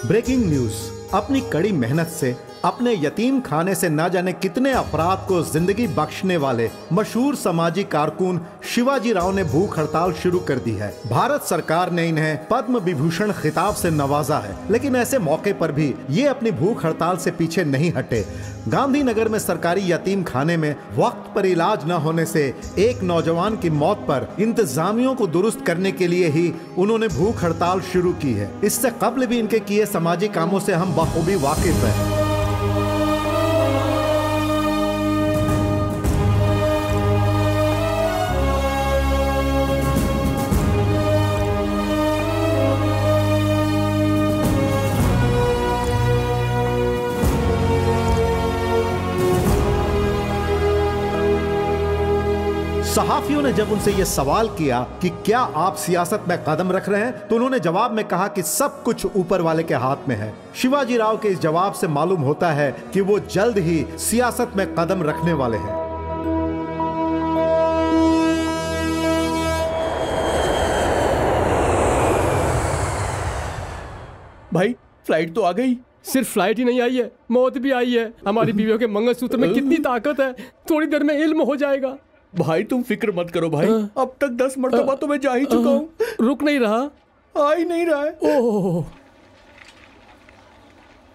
Breaking news. अपनी कड़ी मेहनत से अपने यतीम खाने से न जाने कितने अपराध को जिंदगी बख्शने वाले मशहूर समाजी कारकुन शिवाजी राव ने भूख हड़ताल शुरू कर दी है। भारत सरकार ने इन्हें पद्म विभूषण खिताब से नवाजा है, लेकिन ऐसे मौके पर भी ये अपनी भूख हड़ताल से पीछे नहीं हटे। गांधीनगर में सरकारी यतीम खाने में वक्त पर इलाज न होने से एक नौजवान की मौत पर इंतजामियों को दुरुस्त करने के लिए ही उन्होंने भूख हड़ताल शुरू की है। इससे कबल भी इनके किए सामाजिक कामों से हम बखूबी वाकिफ हैं। सहाफियों ने जब उनसे यह सवाल किया कि क्या आप सियासत में कदम रख रहे हैं, तो उन्होंने जवाब में कहा कि सब कुछ ऊपर वाले के हाथ में है। शिवाजी राव के इस जवाब से मालूम होता है कि वो जल्द ही सियासत में कदम रखने वाले हैं। भाई फ्लाइट तो आ गई। सिर्फ फ्लाइट ही नहीं आई है, मौत भी आई है। हमारी बीवियों के मंगलसूत्र में कितनी ताकत है, थोड़ी देर में इल्म हो जाएगा। भाई तुम फिक्र मत करो भाई, अब तक 10 मरतबा तो मैं जा ही चुका हूँ। रुक नहीं रहा, आ ही नहीं रहा है। ओह,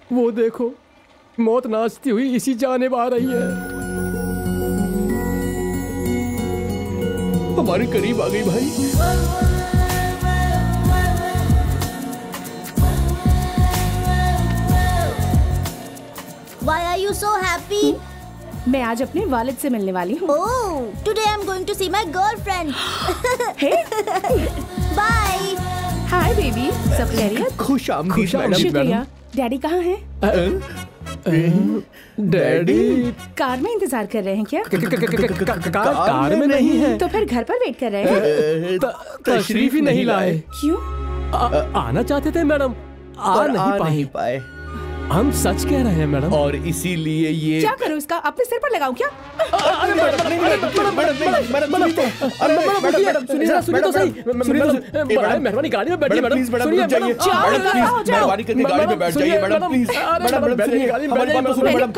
वो देखो मौत नाचती हुई इसी जानिब आ रही है। हमारे करीब आ गई भाई। Why are you so happy? मैं आज अपने वालिद से मिलने वाली हूँ। Oh, today I'm going to see my girlfriend. Hey, Bye. Hi baby, सब खैरियत? खुश आमदीद मैडम। शुक्रिया। डैडी कहाँ हैं? डैडी कार में इंतजार कर रहे हैं क्या? कार में नहीं है तो फिर घर पर वेट कर रहे हैं? तशरीफ ही नहीं लाए। क्यों? आना चाहते थे मैडम, आ नहीं पाए। हम सच कह रहे हैं मैडम, और इसीलिए ये क्या करूँ इसका? अपने सिर पर लगाऊं क्या? मेहरबानी गाड़ी में बैठिए मैडम। प्लीज मैडम रुक जाइए। मेहरबानी करके गाड़ी में बैठ जाइए मैडम प्लीज। मैडम बैठिए, हमारी बात तो सुनिए मैडम।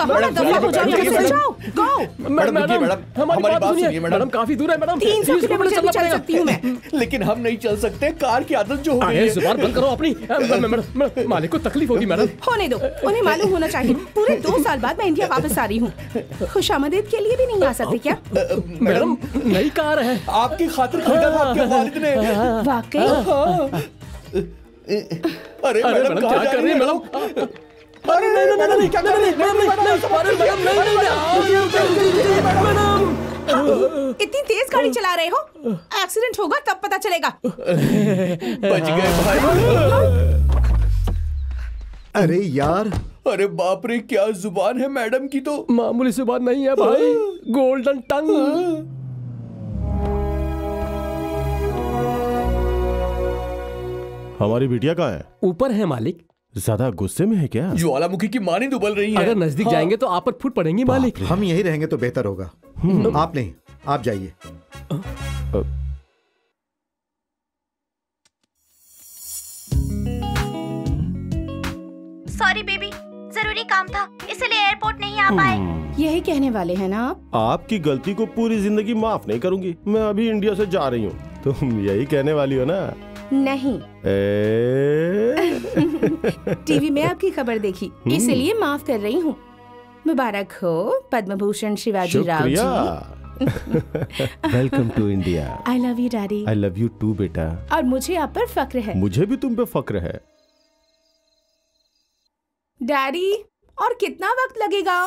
हमारी बात सुनिए मैडम। काफी दूर है मैडम, 300 किलोमीटर चल सकती हूँ मैं। लेकिन हम नहीं चल सकते, कार की आदत जो हो गई है। जुबान बंद करो अपनी। मैडम मालिक को तकलीफ होगी मैडम। होने दो, उन्हें मालूम होना चाहिए। पूरे 2 साल बाद मैं इंडिया वापस आ रही हूँ। खुशामदीद के लिए भी नहीं आ सकते क्या? मैडम नई कार है, आपकी खातिर खरीदा था आपके वालिद ने। वाकई? अरे मैडम क्या कर रही है मैडम? अरे नहीं क्या कर रही है मैडम? इतनी तेज गाड़ी चला रहे हो, एक्सीडेंट होगा तब पता चलेगा। बच गए भाई। अरे यार, अरे बाप रे, क्या जुबान है मैडम की तो। मामूली जुबान नहीं है भाई, गोल्डन टंग। हमारी बिटिया कहाँ है? ऊपर है मालिक। ज्यादा गुस्से में है क्या? ज्वालामुखी की मानी उबल रही है। अगर नजदीक जाएंगे तो आप पर फूट पड़ेंगी मालिक। हम यहीं रहेंगे तो बेहतर होगा। आप नहीं, आप जाइए। Sorry बेबी, जरूरी काम था इसलिए एयरपोर्ट नहीं आ पाए। यही कहने वाले हैं ना आप? आपकी गलती को पूरी जिंदगी माफ नहीं करूंगी। मैं अभी इंडिया से जा रही हूँ, तुम यही कहने वाली हो ना? नहीं। टीवी में आपकी खबर देखी, इसलिए माफ कर रही हूँ। मुबारक हो Padma Bhushan Shivaji Rao ji. Welcome to India. I love you daddy. I love you too बेटा। और मुझे आप पर फक्र है। मुझे भी तुम पे फक्र है। डैडी, और कितना वक्त लगेगा?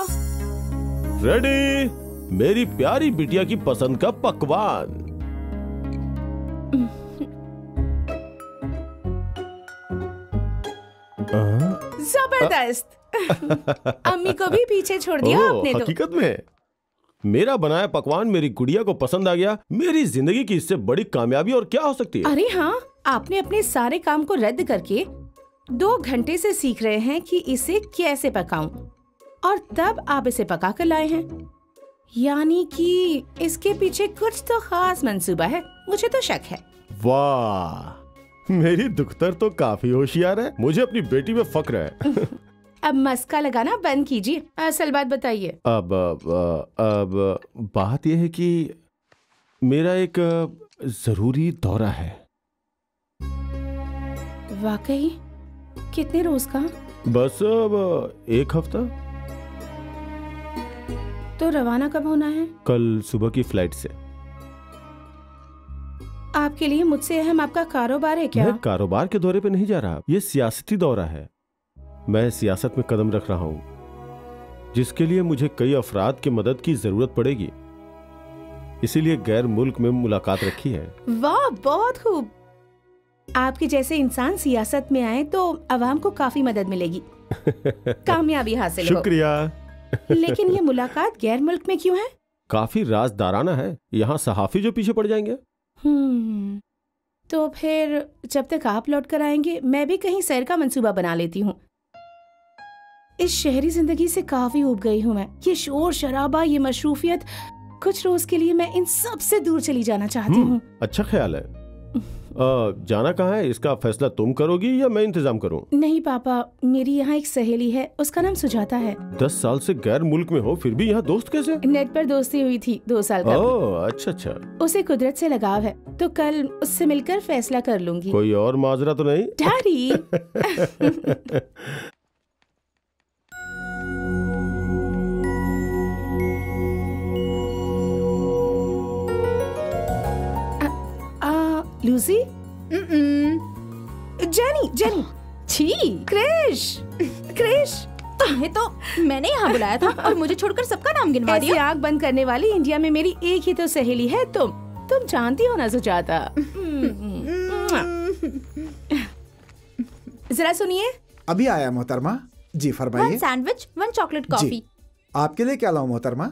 रेडी, मेरी प्यारी बिटिया की पसंद का पकवान। जबरदस्त। अम्मी को भी पीछे छोड़ दिया आपने तो। हकीकत में मेरा बनाया पकवान मेरी गुड़िया को पसंद आ गया। मेरी जिंदगी की इससे बड़ी कामयाबी और क्या हो सकती है? अरे हाँ, आपने अपने सारे काम को रद्द करके 2 घंटे से सीख रहे हैं कि इसे कैसे पकाऊं, और तब आप इसे पका कर लाए हैं। यानी कि इसके पीछे कुछ तो खास मंसूबा है, मुझे तो शक है। वाह, मेरी दुख्तर तो काफी होशियार है, मुझे अपनी बेटी पे फक्र है। अब मस्का लगाना बंद कीजिए, असल बात बताइए। अब बात यह है कि मेरा एक जरूरी दौरा है। वाकई? कितने रोज का? बस अब 1 हफ्ता। तो रवाना कब होना है? कल सुबह की फ्लाइट से। आपके लिए मुझसे अहम आपका कारोबार है क्या? मैं कारोबार के दौरे पे नहीं जा रहा, ये सियासती दौरा है। मैं सियासत में कदम रख रहा हूँ, जिसके लिए मुझे कई अफराद की मदद की जरूरत पड़ेगी, इसीलिए गैर मुल्क में मुलाकात रखी है। वाह, बहुत खूब। आपके जैसे इंसान सियासत में आए तो अवाम को काफी मदद मिलेगी, कामयाबी हासिल हो। शुक्रिया। लेकिन ये मुलाकात गैर मुल्क में क्यों है? काफी राजदाराना है, यहाँ सहाफी जो पीछे पड़ जाएंगे। तो फिर जब तक आप लौट कर आएंगे मैं भी कहीं सैर का मंसूबा बना लेती हूँ। इस शहरी जिंदगी से काफी ऊब गई हूँ मैं। ये शोर शराबा, ये मशरूफियत, कुछ रोज के लिए मैं इन सब से दूर चली जाना चाहती हूँ। अच्छा ख्याल है। जाना कहाँ है, इसका फैसला तुम करोगी या मैं इंतजाम करूँ? नहीं पापा, मेरी यहाँ एक सहेली है, उसका नाम सुजाता है। 10 साल से गैर मुल्क में हो, फिर भी यहाँ दोस्त कैसे? नेट पर दोस्ती हुई थी 2 साल का। ओह, अच्छा। उसे कुदरत से लगाव है, तो कल उससे मिलकर फैसला कर लूंगी। कोई और माजरा तो नहीं? डैडी। लूसी? जेनी। छी, क्रिश। तुम्हें तो मैंने यहाँ बुलाया था और मुझे छोड़कर सबका नाम गिनवा ऐसी दिया। आँख बंद करने वाली इंडिया में मेरी एक ही तो सहेली है, तुम जानती हो ना सुजाता। जरा सुनिए। अभी आया मोहतरमा। जी फरमाइए। 1 सैंडविच 1 चॉकलेट कॉफी। आपके लिए क्या लाऊं मोहतरमा?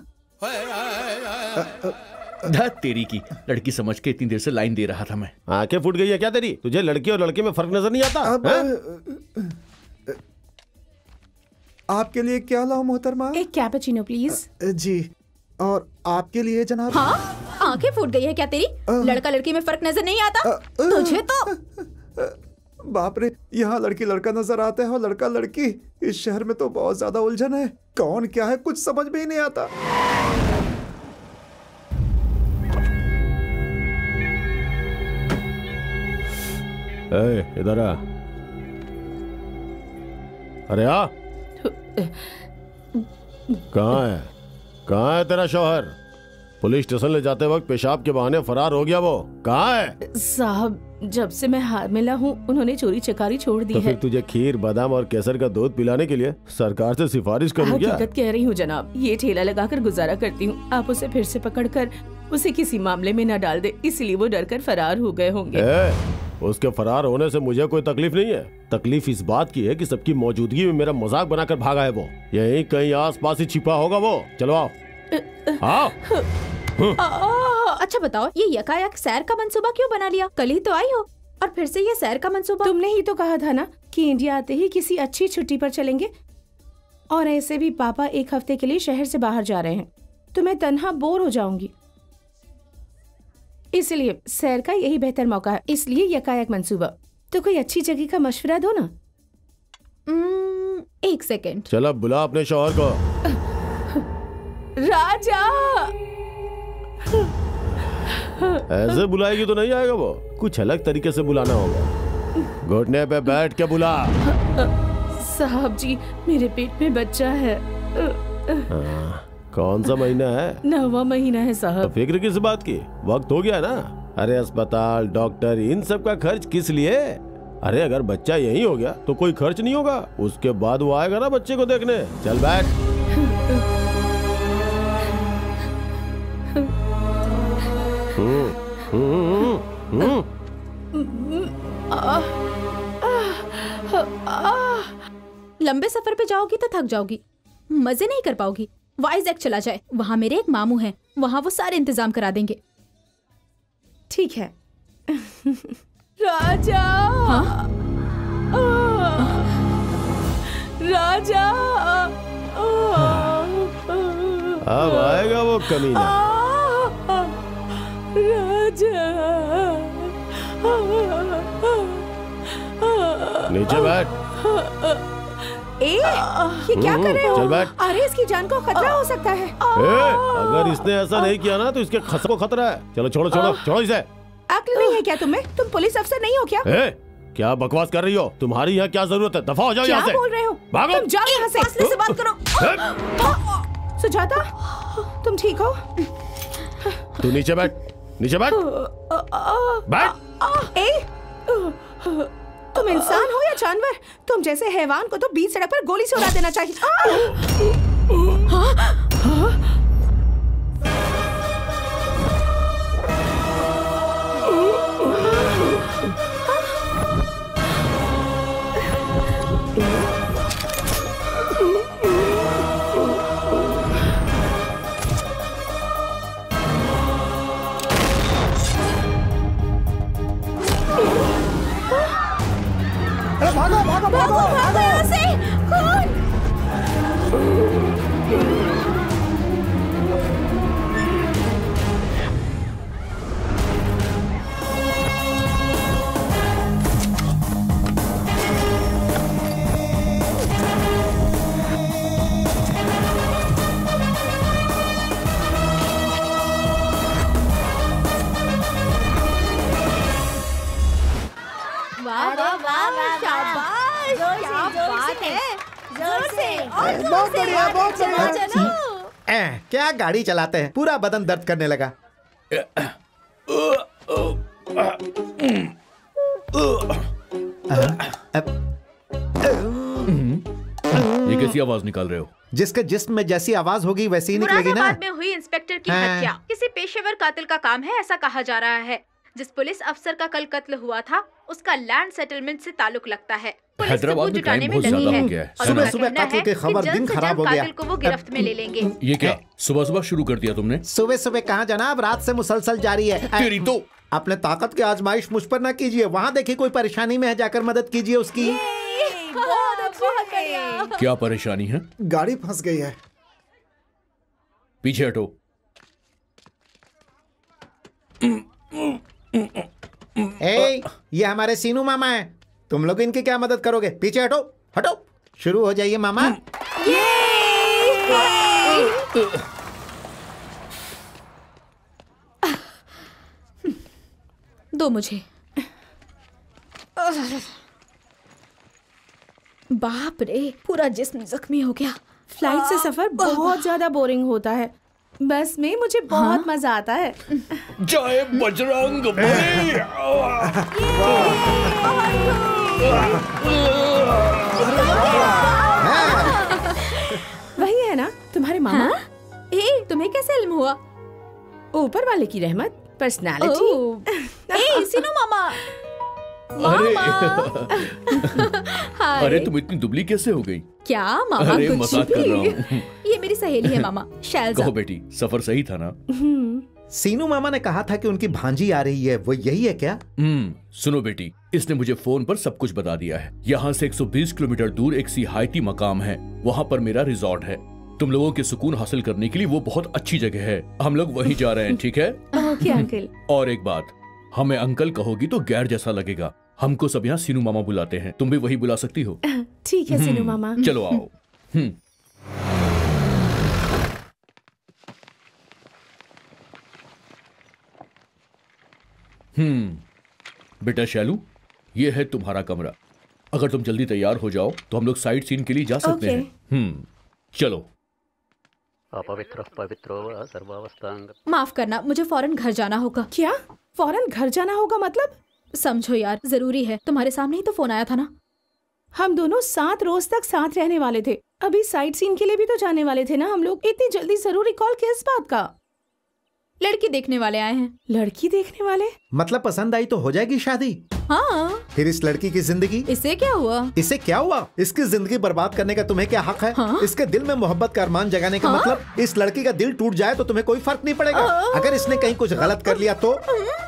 तेरी की लड़की समझ के इतनी देर से लाइन दे रहा था मैं। आंखें फूट गई है क्या तेरी? तुझे लड़की और लड़के में फर्क नजर नहीं आता? आपके लिए क्या लाऊं मोहतरमा? एक कैपेचिनो प्लीज। जी। और आपके लिए जनाब? हाँ, आंखें फूट गई है क्या तेरी? लड़का लड़की में फर्क नजर नहीं आता तुझे? तो बाप रे, यहाँ लड़की लड़का नजर आता है और लड़का लड़की। इस शहर में तो बहुत ज्यादा उलझन है, कौन क्या है कुछ समझ में ही नहीं आता। इधर आ। अरे आ। कहाँ है तेरा शौहर? पुलिस स्टेशन ले जाते वक्त पेशाब के बहाने फरार हो गया, वो कहाँ है? साहब, जब से मैं हामिला हूँ उन्होंने चोरी चकारी छोड़ दी तो है। फिर तुझे खीर, बादाम और केसर का दूध पिलाने के लिए सरकार से सिफारिश करूँ क्या? हकीकत कह रही हूँ जनाब, ये ठेला लगाकर गुजारा करती हूँ। आप उसे फिर से पकड़कर उसे किसी मामले में न डाल दे, इसलिए वो डरकर फरार हो गए होंगे। उसके फरार होने से मुझे कोई तकलीफ नहीं है। तकलीफ इस बात की है कि सबकी मौजूदगी में मेरा मजाक बनाकर भागा है वो। यहीं कहीं आसपास ही छिपा होगा वो। चलो आओ। अच्छा बताओ, ये यकायक सैर का मंसूबा क्यों बना लिया? कल ही तो आई हो और फिर से ये सैर का मंसूबा। तुमने ही तो कहा था ना कि इंडिया आते ही किसी अच्छी छुट्टी पर चलेंगे, और ऐसे भी पापा 1 हफ्ते के लिए शहर से बाहर जा रहे हैं, तो मैं तन्हा बोर हो जाऊंगी। इसलिए सैर का यही बेहतर मौका है, इसलिए यकायक मंसूबा। तो कोई अच्छी जगह का मशवरा दो ना। 1 सेकेंड। चल अब बुला अपने शौहर को। राजा। ऐसे बुलाएगी तो नहीं आएगा वो, कुछ अलग तरीके से बुलाना होगा। घुटने पे बैठ के बुला। साहब जी, मेरे पेट में बच्चा है। कौन सा महीना है? 9वां महीना है साहब। तो फिक्र किस बात की, वक्त हो गया ना। अरे अस्पताल, डॉक्टर, इन सब का खर्च किस लिए? अरे अगर बच्चा यही हो गया तो कोई खर्च नहीं होगा, उसके बाद वो आएगा ना बच्चे को देखने। चल बैठ। लंबे सफर पे जाओगी तो थक जाओगी, मजे नहीं कर पाओगी। वाइजैक चला जाए, वहाँ मेरे एक मामू हैं, वहाँ वो सारे इंतजाम करा देंगे। ठीक है। राजा। हाँ? राजा। अब आएगा वो कमीना। राजा। नीचे बैठ। ये क्या कर रहे हो? चल बैठ। अरे इसकी जान को खतरा हो सकता है। अगर इसने ऐसा नहीं किया ना तो इसके खस को खतरा है। चलो छोड़ो छोड़ो छोड़ो इसे। अक्ल नहीं है क्या तुम्हें? तुम पुलिस अफसर नहीं हो क्या? क्या बकवास कर रही हो? तुम्हारी यहाँ क्या जरूरत है? दफा हो जाओ यहाँ से। क्या बोल रहे हो? भागो। तुम जाओ यहाँ से। फासले से बात करो। सुजाता, तुम ठीक हो? तू नीचे बैठ, नीचे बैठ, बैठ। तुम इंसान हो या जानवर? तुम जैसे हैवान को तो बीच सड़क पर गोली से उड़ा देना चाहिए। भागो भागो भागो भागो यहाँ से। कौन? वाह वाह वाह, शाबाश, क्या बात है। जोर से और जोर से आगे चलो चलो। क्या गाड़ी चलाते हैं, पूरा बदन दर्द करने लगा। ये कैसी आवाज निकाल रहे हो? जिसके जिस्म में जैसी आवाज होगी वैसी ही निकलेगी ना। मुरादाबाद में हुई इंस्पेक्टर की हत्या किसी पेशेवर कातिल का काम है, ऐसा कहा जा रहा है। जिस पुलिस अफसर का कल कत्ल हुआ था उसका लैंड सेटलमेंट से ताल्लुक लगता है। हैदराबाद में क्राइम बहुत ज्यादा हो गया है। सुबह सुबह कत्ल की खबर, दिन खराब हो गया। कातिल को वो गिरफ्त में ले लेंगे। ये क्या सुबह सुबह शुरू कर दिया तुमने? सुबह सुबह कहाँ जनाब, रात से मुसलसल जारी है। तेरी तो अपने ताकत की आजमाइश मुझ पर ना कीजिए। वहाँ देखिए कोई परेशानी में है, जाकर मदद कीजिए उसकी। क्या परेशानी है? गाड़ी फंस गई है। पीछे हटो। ये हमारे सीनू मामा हैं। तुम लोग इनकी क्या मदद करोगे? पीछे हटो हटो। शुरू हो जाइए मामा। दो मुझे। बाप रे, पूरा जिस्म जख्मी हो गया। फ्लाइट से सफर बहुत ज्यादा बोरिंग होता है। बस में मुझे बहुत मजा आता है। जय बजरंग बली। वही है ना तुम्हारे मामा? तुम्हें कैसे इल्म हुआ? ऊपर वाले की रहमत, पर्सनालिटी। सीनू मामा। अरे तुम इतनी दुबली कैसे हो गई? क्या मामा? अरे कुछ मजाक कर रहा हूँ। ये मेरी सहेली है मामा, शैलजा। कहो बेटी, सफर सही था ना? सीनू मामा ने कहा था कि उनकी भांजी आ रही है, वो यही है क्या? सुनो बेटी, इसने मुझे फोन पर सब कुछ बता दिया है। यहाँ से 120 किलोमीटर दूर एक सिहायती मकाम है, वहाँ पर मेरा रिजॉर्ट है। तुम लोगों के सुकून हासिल करने के लिए वो बहुत अच्छी जगह है। हम लोग वहीं जा रहे हैं, ठीक है? Okay uncle. और एक बात, हमें अंकल कहोगी तो गैर जैसा लगेगा। हमको सब यहाँ सीनू मामा बुलाते हैं, तुम भी वही बुला सकती हो। ठीक है सीनू मामा। चलो आओ। बेटा शैलू, ये है तुम्हारा कमरा। अगर तुम जल्दी तैयार हो जाओ तो हम लोग साइट सीन के लिए जा सकते हैं। चलो। अपवित्र पवित्रो व सर्वावस्थांग। माफ करना, मुझे फौरन घर जाना होगा। क्या फौरन घर जाना होगा मतलब? समझो यार, जरूरी है। तुम्हारे सामने ही तो फोन आया था ना। हम दोनों 7 रोज तक साथ रहने वाले थे। अभी साइट सीन के लिए भी तो जाने वाले थे ना हम लोग। इतनी जल्दी जरूरी कॉल किस बात का? लड़की देखने वाले आए हैं। लड़की देखने वाले? मतलब पसंद आई तो हो जाएगी शादी? हाँ। फिर इस लड़की की जिंदगी? इससे क्या हुआ? इससे क्या हुआ? इसकी जिंदगी बर्बाद करने का तुम्हें क्या हक है? हाँ? इसके दिल में मोहब्बत का अरमान जगाने का मतलब? इस लड़की का दिल टूट जाए तो तुम्हें कोई फर्क नहीं पड़ेगा। अगर इसने कहीं कुछ गलत कर लिया तो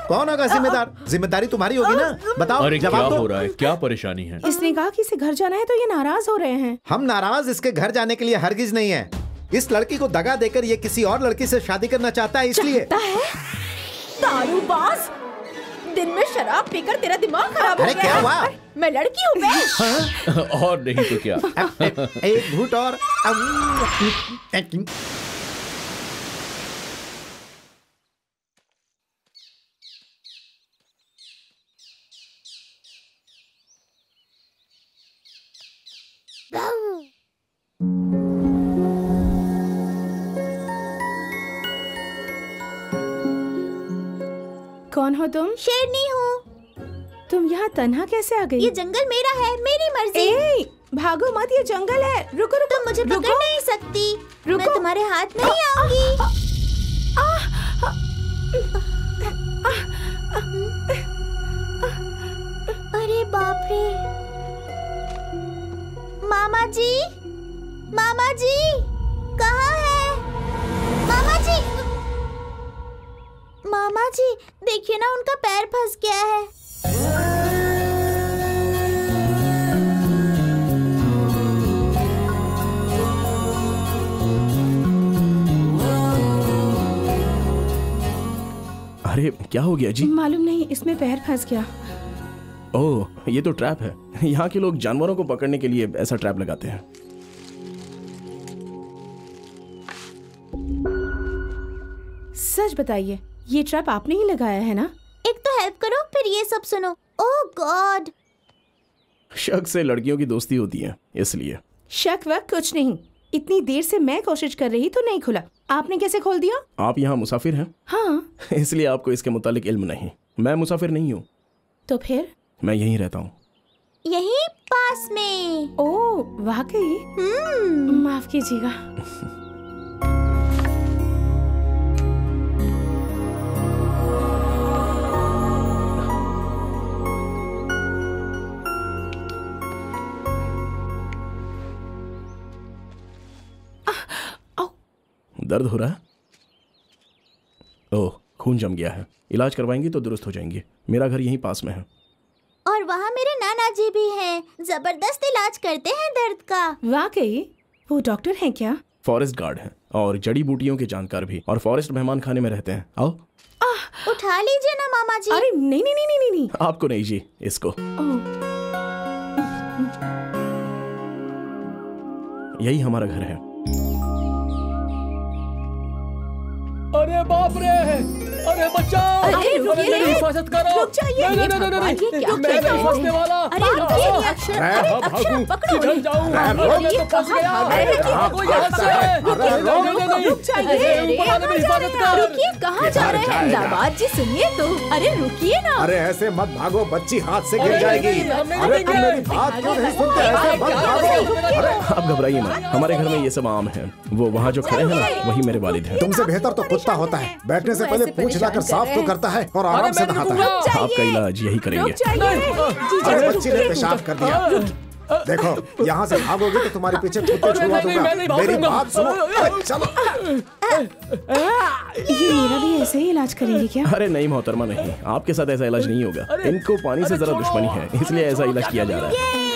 कौन होगा जिम्मेदार? जिम्मेदारी तुम्हारी होगी ना। बताओ। अरे क्या जवाब दो। हो रहा है? क्या परेशानी है? इसने कहा कि इसे घर जाना है तो ये नाराज हो रहे हैं। हम नाराज इसके घर जाने के लिए हरगिज नहीं है। इस लड़की को दगा देकर ये किसी और लड़की से शादी करना चाहता है, इसलिए। दारूबाज, दिन में शराब पीकर तेरा दिमाग खराब हो गया। अरे क्या हुआ? मैं लड़की हूँ बे। और नहीं तो क्या। एक घूंट और। कौन हो तुम? शेरनी हूँ। तुम यहाँ तन्हा कैसे आ गई? ये जंगल मेरा है, मेरी मर्जी। ए, भागो मत, ये जंगल है। रुको रुको। तुम मुझे पकड़ नहीं सकती। रुको। मैं तुम्हारे हाथ में नहीं आऊंगी। अरे बाप रे। मामा जी, मामा जी, कहाँ है? मामा जी, मामा जी, देखिए ना, उनका पैर फंस गया है। अरे क्या हो गया जी? मालूम नहीं, इसमें पैर फंस गया। ओह, ये तो ट्रैप है। यहाँ के लोग जानवरों को पकड़ने के लिए ऐसा ट्रैप लगाते हैं। सच बताइए, ये ट्रैप आपने ही लगाया है ना? एक तो हेल्प करो, फिर ये सब सुनो। ओह गॉड। शक से लड़कियों की दोस्ती होती है, इसलिए। शक वक्त कुछ नहीं। इतनी देर से मैं कोशिश कर रही तो नहीं खुला। आपने कैसे खोल दिया? आप यहाँ मुसाफिर हैं? हाँ। इसलिए आपको इसके मुतालिक इल्म नहीं। मैं मुसाफिर नहीं हूँ। तो फिर? मैं यहीं रहता हूँ। यहीं पास में। ओह वाकई? माफ कीजिएगा। दर्द हो रहा है? ओह, खून जम गया है। इलाज करवाएंगी तो दुरुस्त हो जाएंगी। मेरा घर यहीं पास में है। और वहाँ मेरे नाना जी भी हैं। जबरदस्त इलाज करते हैं दर्द का। वाकई? वो डॉक्टर हैं क्या? फॉरेस्ट गार्ड हैं और जड़ी बूटियों के जानकार भी, और फॉरेस्ट मेहमान खाने में रहते हैं। आओ। उठा लीजिए ना मामा जी। अरे नहीं नहीं नहीं नहीं नहीं। आपको नहीं जी, इसको। यही हमारा घर है। अरे बाप रे, अरे बचाओ, अरे मेरी हिफाजत करो। रुक जाइए। नहीं नहीं नहीं नहीं, मैं नहीं फंसने वाला। अरे रुकिए, अक्षर, अरे अक्षर पकड़ो। किधर जाऊं? मैं तो फंस गया। भागो यहाँ से। रुक जाइए। ऊपर वाले मेरी हिफाजत कर। रुकिए, कहाँ जा रहे हैं? दामाद जी सुनिए तो। अरे रुकिए ना। अरे ऐसे मत भागो, बच्ची हाथ से गिर जाएगी। अरे तुम मेरी बात क्यों नहीं सुनते? ऐसे मत भागो। आप घबराइए मत, हमारे घर में ये सब आम है। वो वहाँ जो खड़े हैं ना, वही मेरे वालिद हैं। तुमसे बेहतर तो कुत्ता होता है। बैठने से पहले पूछ लाकर साफ तो करता है और आराम से नहाता है। आपका इलाज यही करेंगे। अरे बच्ची ने पेशाब कर दिया। देखो, यहाँ से भागोगे तो तुम्हारे पीछे कुत्ते छुड़वा दूंगा। मेरी बात सुनो। अरे चलो। ये मेरा भी ऐसे ही इलाज करेंगे क्या? अरे नहीं मोहतरमा, नहीं, आपके साथ ऐसा इलाज नहीं होगा। इनको पानी से जरा दुश्मनी है, इसलिए ऐसा इलाज किया जा रहा है।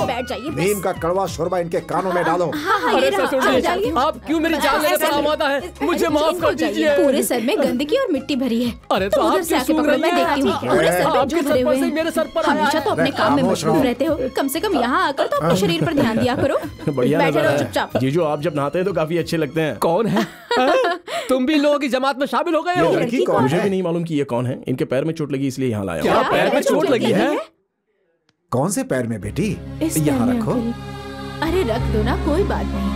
बैठ जाइए। नीम का कड़वा शोरबा इनके कानों में डालो। अरे ससुर जी, आप क्यों मेरी जान लेने पर आमादा है? मुझे माफ कर दीजिए। पूरे सर में गंदगी और मिट्टी भरी है। अरे तो आप क्यों सूंघ रही हैं? मैं देखती हूँ। पूरे सर में आपके जो भरे सर हुए पर से हैं। मेरे सर पर हमेशा तो अपने काम में मशरूफ रहते हो। कम से कम यहाँ आकर तो अपने शरीर पर ध्यान दिया करो। बढ़िया बैठे नजर रहो है। चुपचाप। जीजू, आप जब नहाते हैं तो काफी अच्छे लगते हैं। कौन है? तुम भी लोगों की जमात में शामिल हो गए हो? लड़की कौन मुझे है? भी नहीं मालूम कि ये कौन है। इनके पैर में चोट लगी इसलिए यहाँ लाया क्या हूँ। पैर में चोट लगी है? कौन से पैर में बेटी? इस यहाँ पैर में रखो। अंकल। अरे रख दो ना, कोई बात नहीं।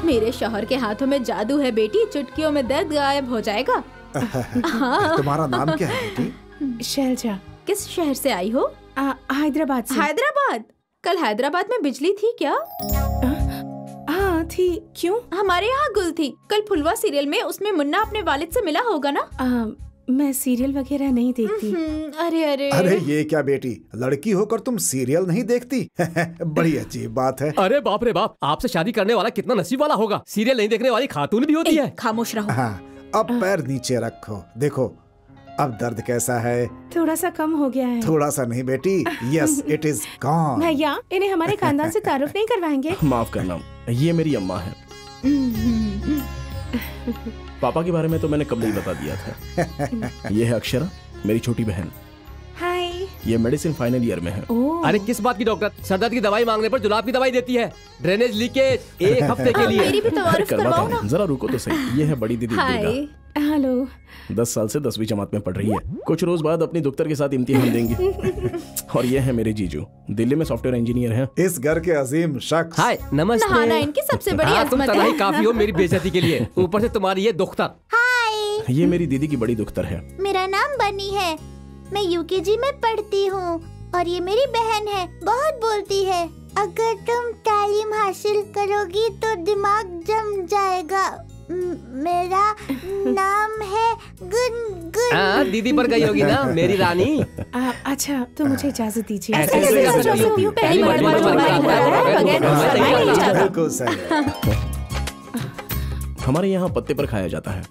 मेरे शौहर के हाथों में जादू है बेटी। चुटकियों में दर्द गायब हो जाएगा। तुम्हारा नाम क्या है बेटी? शैलजा। किस शहर से आई हो? हैदराबाद से। हैदराबाद? कल हैदराबाद में बिजली थी क्या? हाँ थी। क्यों? हमारे यहाँ गुल थी। कल फुलवा सीरियल में उसमें मुन्ना अपने वालिद से मिला होगा ना? मैं सीरियल वगैरह नहीं देखती। अरे अरे अरे ये क्या बेटी, लड़की होकर तुम सीरियल नहीं देखती? बड़ी अजीब बात है। अरे बाप रे बाप, आपसे शादी करने वाला कितना नसीब वाला होगा। सीरियल नहीं देखने वाली खातून भी होती है। खामोश रहो। हाँ, अब पैर नीचे रखो। देखो अब दर्द कैसा है? थोड़ा सा कम हो गया है। थोड़ा सा नहीं बेटी, यस इट इज गॉन। भैया, इन्हें हमारे खानदान से तारुफ नहीं करवाएंगे? माफ करना, ये मेरी अम्मा है। पापा के बारे में तो मैंने कब नहीं बता दिया था। ये है अक्षरा, मेरी छोटी बहन। हाय। ये मेडिसिन फाइनल ईयर में है। अरे किस बात की डॉक्टर? सरदर्द की दवाई मांगने पर जुलाब की दवाई देती है। ड्रेनेज लीकेज 1 हफ्ते के लिए। मेरी भी तारीफ करवाओ ना। जरा रुको तो सही। ये है बड़ी दीदी दुर्गा। हेलो। 10 साल से 10वीं जमात में पढ़ रही है। कुछ रोज बाद अपनी दफ्तर के साथ इम्तिहान देंगी। और ये है मेरे जीजू, दिल्ली में सॉफ्टवेयर इंजीनियर हैं। इस घर के अजीम शख्स। हाय, नमस्ते। नहाना इनकी सबसे बड़ी तुम अजमत तनाई है। काफी हो मेरी बेइज्जती के लिए, ऊपर से तुम्हारी ये दुख्तर। हाय, ये मेरी दीदी की बड़ी दुख्तर है। मेरा नाम बनी है, मैं यूकेजी में पढ़ती हूँ और ये मेरी बहन है, बहुत बोलती है। अगर तुम तालीम हासिल करोगी तो दिमाग जम जाएगा। मेरा नाम है गुनगुन। दीदी पर गई होगी ना मेरी रानी। अच्छा तो मुझे इजाजत दीजिए। ऐसे कैसे जा सकती हो? पहली हमारे यहाँ पत्ते पर खाया जाता है।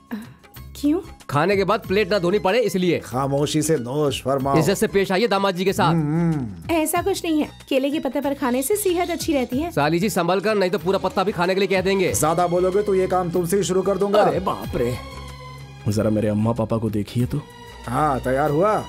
क्यों? खाने के बाद प्लेट ना धोनी पड़े इसलिए। खामोशी से नोश फरमाओ। इज्जत से पेश आइए दामाद जी के साथ। ऐसा कुछ नहीं है, केले के पत्ते पर खाने से सेहत अच्छी रहती है। साली जी संभल कर, नहीं तो पूरा पत्ता भी खाने के लिए कह देंगे। ज्यादा बोलोगे तो ये काम तुमसे ही शुरू कर दूंगा। अरे बाप रे। जरा मेरे अम्मा पापा को देखिए तो। हाँ, तैयार हुआ?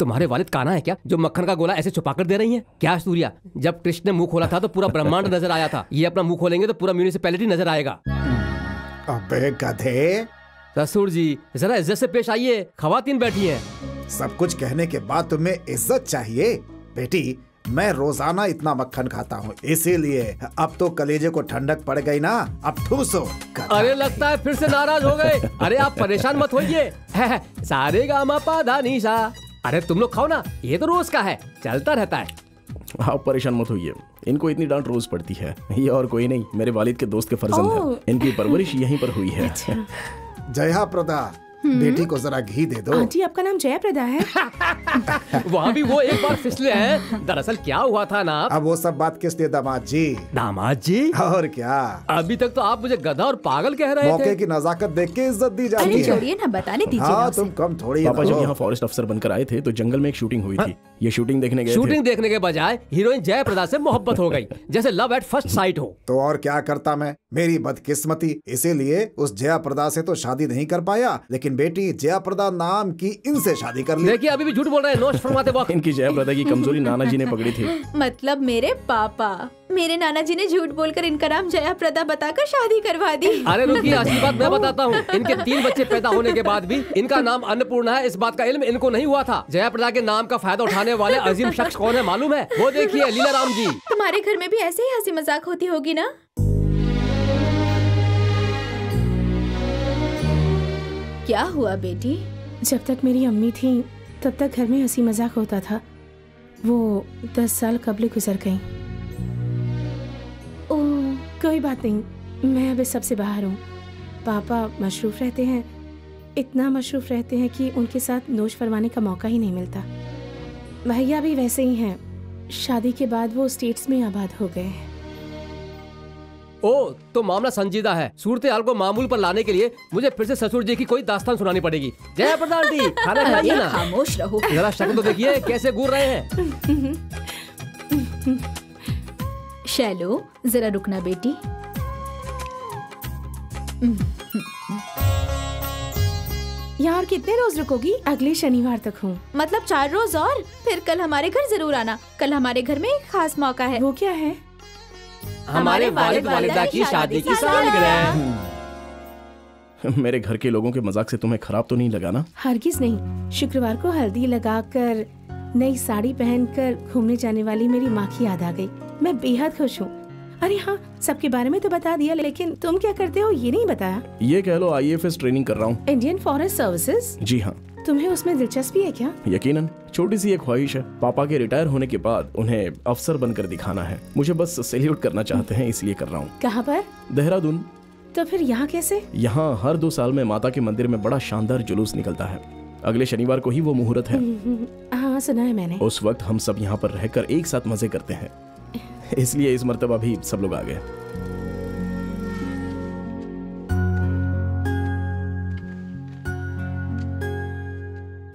तुम्हारे वालिद काना है क्या जो मक्खन का गोला ऐसे छुपा कर दे रही हैं? क्या सूर्या, जब कृष्ण ने मुंह खोला था तो पूरा ब्रह्मांड नजर आया था। ये अपना मुंह खोलेंगे तो पूरा म्यूनिसिपैलिटी नजर आएगा। अबे गधे। ससुर जी जरा इज्जत से पेश आइए, खवातीन बैठी हैं। सब कुछ कहने के बाद तुम्हें इज्जत चाहिए? बेटी, मैं रोजाना इतना मक्खन खाता हूँ, इसीलिए अब तो कलेजे को ठंडक पड़ गई ना, अब ठूसो। अरे लगता है फिर से नाराज हो गए। अरे आप परेशान मत होइए। सारे गामा पाधा नीसा। अरे तुम लोग खाओ ना, ये तो रोज का है, चलता रहता है। आप परेशान मत होइए, इनको इतनी डांट रोज पड़ती है। ये और कोई नहीं, मेरे वालिद के दोस्त के फर्जंद है। इनकी परवरिश यहीं पर हुई है। जया प्रदा, बेटी को जरा घी दे दो। आंटी आपका नाम जया प्रदा है? वहाँ भी वो एक बार फिसले हैं। दरअसल क्या हुआ था ना। अब वो सब बात किस लिए दामाद जी? दामाद जी? और क्या, अभी तक तो आप मुझे गधा और पागल कह रहे थे। मौके की नजाकत देख के इज्जत दी जाती है। अरे छोड़िए ना, बताने दीजिए। हाँ, तुम कम थोड़ी। पापा जब यहाँ फॉरेस्ट अफसर बनकर आए थे तो जंगल में एक शूटिंग हुई थी। ये शूटिंग देखने गए थे। शूटिंग देखने के बजाय हीरोइन जया प्रदा से मोहब्बत हो गई, जैसे लव एट फर्स्ट साइट हो। तो और क्या करता मैं, मेरी बदकिस्मती। इसीलिए उस जया प्रदा से तो शादी नहीं कर पाया, लेकिन बेटी जया प्रदा नाम की इनसे शादी कर ली। देखिए अभी भी झूठ बोल रहे हैं, नोश फरमाते वक्त। इनकी जया प्रदा की कमजोरी नाना जी ने पकड़ी थी। मतलब मेरे पापा, मेरे नाना जी ने झूठ बोलकर इनका नाम जया प्रदा बताकर शादी करवा दी। अरे रुकिए, असली बात मैं बताता हूँ। इनके 3 बच्चे पैदा होने के बाद भी इनका नाम अन्नपूर्णा है, इस बात का इल्म इनको नहीं हुआ था। जया प्रदा के नाम का फायदा उठाने वाले अजीम शख्स कौन है मालूम है? वो देखिए लीला राम जी। तुम्हारे घर में भी ऐसे ही हंसी मजाक होती होगी ना? क्या हुआ बेटी? जब तक मेरी अम्मी थी तब तक घर में हंसी मजाक होता था। वो 10 साल कबल गुजर गईं। ओह, कोई बात नहीं, मैं अब इस सबसे बाहर हूँ। पापा मशरूफ रहते हैं, इतना मशरूफ रहते हैं कि उनके साथ नोश फरमाने का मौका ही नहीं मिलता। भैया भी वैसे ही हैं, शादी के बाद वो स्टेट्स में आबाद हो गए। ओ, तो मामला संजीदा है। सूरत हाल को मामूल पर लाने के लिए मुझे फिर से ससुर जी की कोई दास्तान सुनानी पड़ेगी। जया प्रदा आंटी, खाना खाइए ना। खामोश रहो। जरा शक्ल तो देखिए कैसे घूर रहे हैं। शैलो, जरा रुकना बेटी। यार कितने रोज रुकोगी? अगले शनिवार तक हूँ। मतलब 4 रोज और? फिर कल हमारे घर जरूर आना। कल हमारे घर में एक खास मौका है। वो क्या है? हमारे वालिद वालिदा की शादी की सालगिरह। मेरे घर के लोगों के मजाक से तुम्हें खराब तो नहीं लगा ना? हरगिज नहीं। शुक्रवार को हल्दी लगाकर नई साड़ी पहनकर घूमने जाने वाली मेरी माँ की याद आ गई। मैं बेहद खुश हूँ। अरे हाँ, सबके बारे में तो बता दिया, लेकिन तुम क्या करते हो ये नहीं बताया। ये कह लो IAFS ट्रेनिंग कर रहा हूँ। Indian forest services? जी हाँ। तुम्हें उसमें दिलचस्पी है क्या? यकीनन, छोटी सी एक ख्वाहिश है। पापा के रिटायर होने के बाद उन्हें अफसर बनकर दिखाना है। मुझे बस सैल्यूट करना चाहते हैं, इसलिए कर रहा हूँ। कहाँ पर? देहरादून। तो फिर यहाँ कैसे? यहाँ हर 2 साल में माता के मंदिर में बड़ा शानदार जुलूस निकलता है। अगले शनिवार को ही वो मुहूर्त है। हाँ, सुना है मैंने। उस वक्त हम सब यहाँ पर रहकर एक साथ मजे करते हैं, इसलिए इस मर्तबा भी सब लोग आ गए।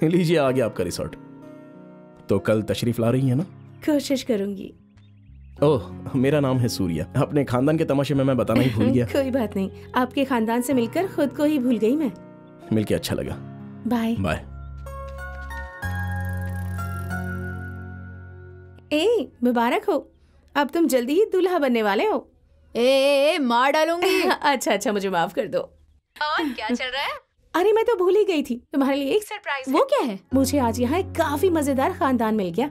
लीजिए आ गया आपका रिसोर्ट। तो कल तशरीफ ला रही है ना? कोशिश करूंगी। ओह, मेरा नाम है सूर्या। अपने खानदान के तमाशे में मैं बताना ही भूल गया। कोई बात नहीं, आपके खानदान से मिलकर खुद को ही भूल गई मैं। मिलके अच्छा लगा। Bye bye. ए, मुबारक हो, अब तुम जल्दी ही दूल्हा बनने वाले हो। ए, मार डालूंगी। अच्छा, मुझे माफ कर दो। और क्या चल रहा है? अरे मैं तो भूल ही गई थी, तुम्हारे लिए एक सरप्राइज। वो क्या है? मुझे आज यहाँ एक काफी मजेदार खानदान मिल गया।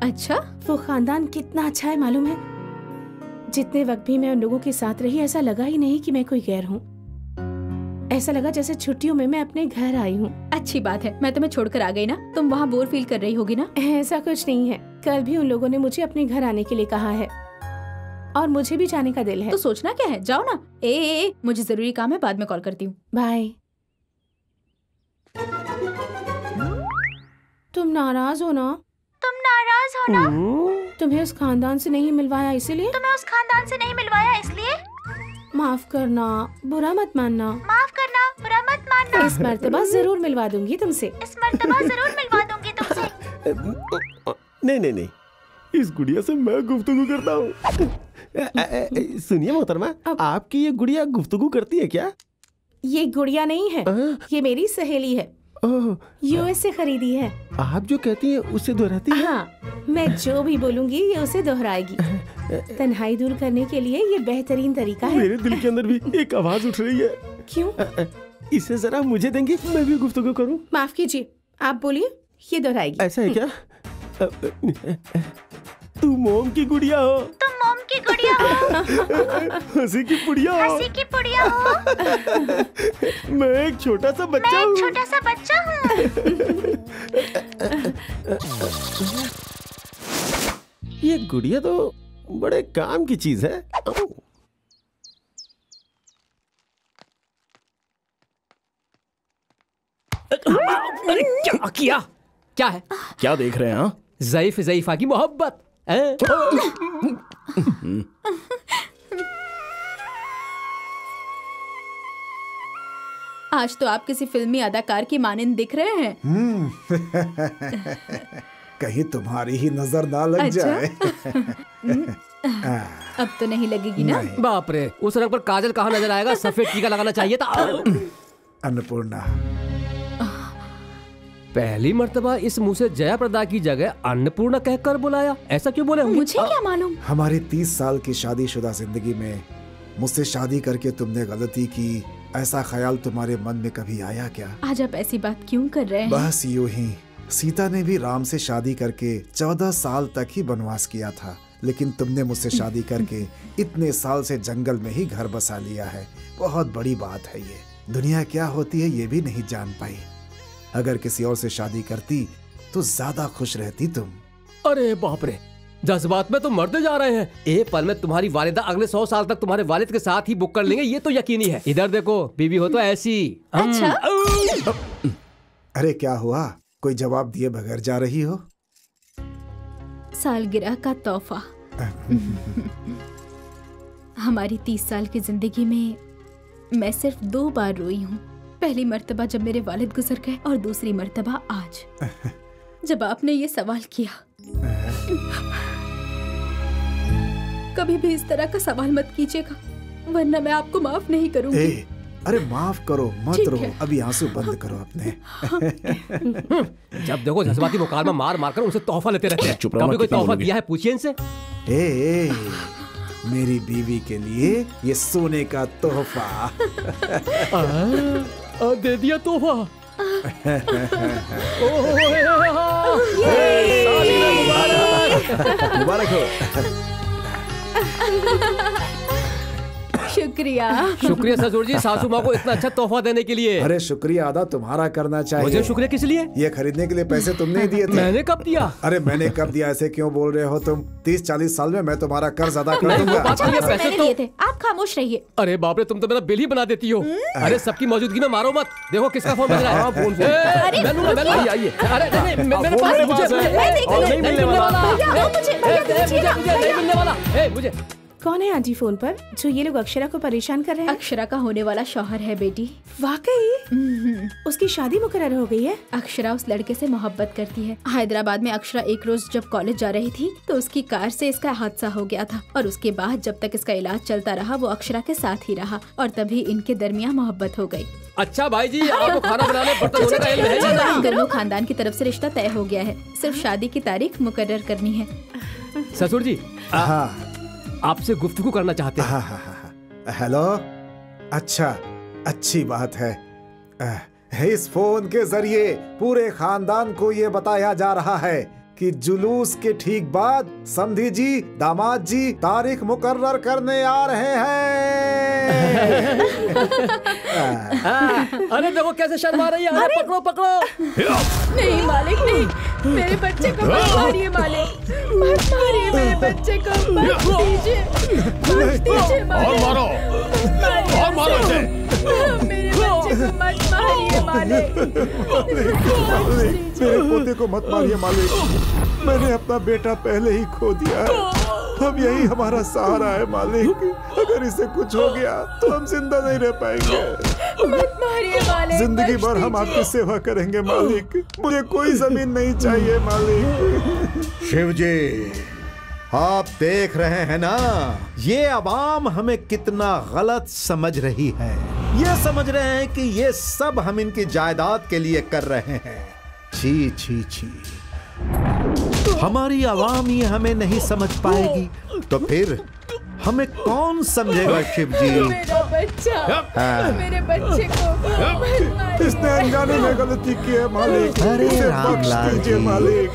अच्छा, वो खानदान कितना अच्छा है मालूम है? जितने वक्त भी मैं उन लोगों के साथ रही, ऐसा लगा ही नहीं कि मैं कोई गैर हूँ। ऐसा लगा जैसे छुट्टियों में मैं अपने घर आई हूँ। अच्छी बात है, मैं तुम्हें छोड़कर आ गई ना, तुम वहाँ बोर फील कर रही होगी ना? ऐसा कुछ नहीं है, कल भी उन लोगों ने मुझे अपने घर आने के लिए कहा है और मुझे भी जाने का दिल है। तो सोचना क्या है, जाओ ना। ए, मुझे जरूरी काम है, बाद में कॉल करती हूँ। बाय। तुम नाराज हो ना? तुम नाराज हो ना? तुम्हें उस खानदान से नहीं मिलवाया इसलिए? तुम्हें उस खानदान से नहीं मिलवाया इसलिए? माफ करना, बुरा मत मानना। माफ करना, बुरा मत मानना। इस मर्तबा जरूर मिलवा दूंगी तुमसे। इस मर्तबा जरूर मिलवा दूंगी तुमसे। नहीं, इस गुड़िया से मैं गुफ्तगू करता हूँ। सुनिए मोहतरमा, आपकी ये गुड़िया गुफ्तगू करती है क्या? ये गुड़िया नहीं है, ये मेरी सहेली है, यूएस से खरीदी है। आप जो कहती हैं उससे दोहराती है? हाँ, मैं जो भी बोलूंगी ये उसे दोहराएगी। तन्हाई दूर करने के लिए ये बेहतरीन तरीका है। मेरे दिल के अंदर भी एक आवाज उठ रही है। क्यों? इसे जरा मुझे देंगी, मैं भी गुफ्तगू करूं। माफ कीजिए, आप बोलिए, ये दोहराएगी। ऐसा है क्या? तू मोम की गुड़िया हो। तुम मोम की गुड़िया हो। हंसी की पुड़िया हो। हंसी की पुड़िया हो। मैं एक छोटा सा बच्चा हूँ। मैं एक छोटा सा बच्चा हूँ। ये गुड़िया तो बड़े काम की चीज है। अरे क्या किया? क्या है? क्या देख रहे हैं? हाँ, ज़ईफ़ा की मोहब्बत। आज तो आप किसी फिल्मी अदाकार की मानिंद दिख रहे हैं। कहीं तुम्हारी ही नजर ना लग जाए। अब तो नहीं लगेगी ना? बाप रे, उस रंग पर काजल कहाँ नजर आएगा? सफेद टीका लगाना चाहिए था। अन्नपूर्णा, पहली मर्तबा इस मुंह से जया प्रदा की जगह अन्नपूर्णा कहकर बुलाया, ऐसा क्यों बोले? मुझे क्या मालूम? हमारी 30 साल की शादीशुदा जिंदगी में मुझसे शादी करके तुमने गलती की, ऐसा ख्याल तुम्हारे मन में कभी आया क्या? आज आप ऐसी बात क्यों कर रहे हैं? बस यूं ही। सीता ने भी राम से शादी करके 14 साल तक ही वनवास किया था, लेकिन तुमने मुझसे शादी करके इतने साल से जंगल में ही घर बसा लिया है। बहुत बड़ी बात है ये। दुनिया क्या होती है ये भी नहीं जान पाई। अगर किसी और से शादी करती तो ज्यादा खुश रहती तुम। अरे बाप रे, जज्बात में तो मरते जा रहे हैं। एक पल में तुम्हारी वालिदा अगले 100 साल तक तुम्हारे वालिद के साथ ही बुक कर लेंगे, ये तो यकीनी है। इधर देखो, बीवी हो तो ऐसी। अच्छा? अरे क्या हुआ? कोई जवाब दिए बगैर जा रही हो? सालगिरह का तोहफा। हमारी 30 साल की जिंदगी में मैं सिर्फ 2 बार रोई हूँ। पहली मर्तबा जब मेरे वालिद गुजर गए और दूसरी मर्तबा आज जब आपने ये सवाल किया। कभी भी इस तरह का सवाल मत कीजिएगा, वरना मैं आपको माफ नहीं करूंगी। अरे माफ करो, मत रो, अभी आंसू बंद करो अपने। जब देखो जज्बाती मुकालमा मार मार कर उनसे तोहफा लेते रहते हैं। कभी कोई तोहफा दिया है? पूछिए इनसे। मेरी बीवी के लिए ये सोने का तोहफा। दे दिया तोहफा। मुबारक हो। शुक्रिया। शुक्रिया ससुर जी, सासू माँ को इतना अच्छा तोहफा देने के लिए। अरे शुक्रिया अदा तुम्हारा करना चाहिए। मुझे शुक्रिया किस लिए? ये खरीदने के लिए पैसे तुमने ही दिए थे। मैंने कब दिया? अरे मैंने कब दिया, ऐसे क्यों बोल रहे हो तुम? 30-40 साल में मैं तुम्हारा कर्ज अदा कर दूंगा। पैसे तो थे, आप खामोश रहिए। अरे बाप रे, तुम तो मेरा बिल ही बना देती हो। अरे सबकी मौजूदगी में मारो मत। देखो किसका फोन बज रहा है। मुझे कौन है आंटी फोन पर जो ये लोग अक्षरा को परेशान कर रहे हैं? अक्षरा का होने वाला शौहर है बेटी। वाकई? उसकी शादी मुकर्रर हो गई है? अक्षरा उस लड़के से मोहब्बत करती है। हैदराबाद में अक्षरा एक रोज जब कॉलेज जा रही थी तो उसकी कार से इसका हादसा हो गया था और उसके बाद जब तक इसका इलाज चलता रहा वो अक्षरा के साथ ही रहा और तभी इनके दरमियान मोहब्बत हो गई। अच्छा भाई जी, आपको खाना बनाने बर्तन धोने का इल्म है या नहीं? दोनों खानदान की तरफ से रिश्ता तय हो गया है, सिर्फ शादी की तारीख मुकर्रर करनी है। ससुर जी, आपसे गुफ्तगू करना चाहते हैं। हेलो। अच्छा, अच्छी बात है। इस फोन के जरिए पूरे खानदान को ये बताया जा रहा है कि जुलूस के ठीक बाद समधी जी, दामाद जी तारीख मुकर्रर करने आ रहे हैं। अरे देखो कैसे शर्मा रही है। अरे पकड़ो पकड़ो। नहीं मालिक नहीं, मेरे बच्चे को मत मारिए मालिक, मत मारिए मेरे बच्चे को, मत दीजिए, मत दीजिए और मारो, और मारो इसे। मेरे बच्चे को मत मारिए मालिक, मेरे पोते को मत मारिए मालिक, मैंने अपना बेटा पहले ही खो दिया है, अब यही हमारा सहारा है मालिक, अगर इसे कुछ हो गया तो हम जिंदा नहीं रह पाएंगे। मत मारिए मालिक, जिंदगी भर हम आपकी सेवा करेंगे मालिक, मुझे कोई जमीन नहीं चाहिए मालिक। शिव जी, आप देख रहे हैं ना, ये अवाम हमें कितना गलत समझ रही है। ये समझ रहे हैं कि ये सब हम इनकी जायदाद के लिए कर रहे हैं। छी छी छी, हमारी आवाम ये हमें नहीं समझ पाएगी तो फिर हमें कौन समझेगा? शिव जी, मेरा बच्चा, मेरे बच्चे को इसने अनजाने में गलती की है मालिक, अरे इसे राम बख्श लाल दीजिए जी, मालिक।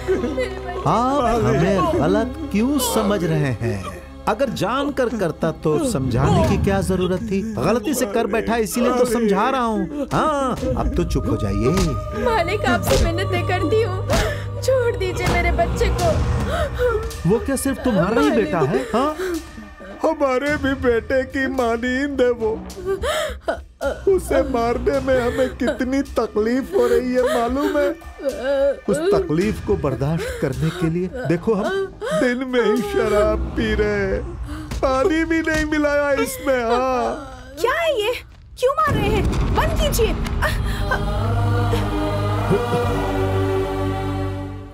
आप हमें गलत क्यों समझ रहे हैं? अगर जानकर करता तो समझाने की क्या जरूरत थी? गलती से कर बैठा इसीलिए तो समझा रहा हूँ। हाँ, अब तो चुप हो जाइए। मालिक आपसे मिन्नतें करती हूँ, छोड़ दीजिए मेरे बच्चे को। वो क्या सिर्फ तुम्हारा ही बेटा है? हाँ, हमारे भी बेटे की मानींद है वो, उसे मारने में हमें कितनी तकलीफ हो रही है मालूम है? उस तकलीफ को बर्दाश्त करने के लिए देखो हम दिन में ही शराब पी रहे हैं, पानी भी नहीं मिलाया इसमें। हाँ, क्या है ये? क्यों मार रहे हैं? बंद कीजिए।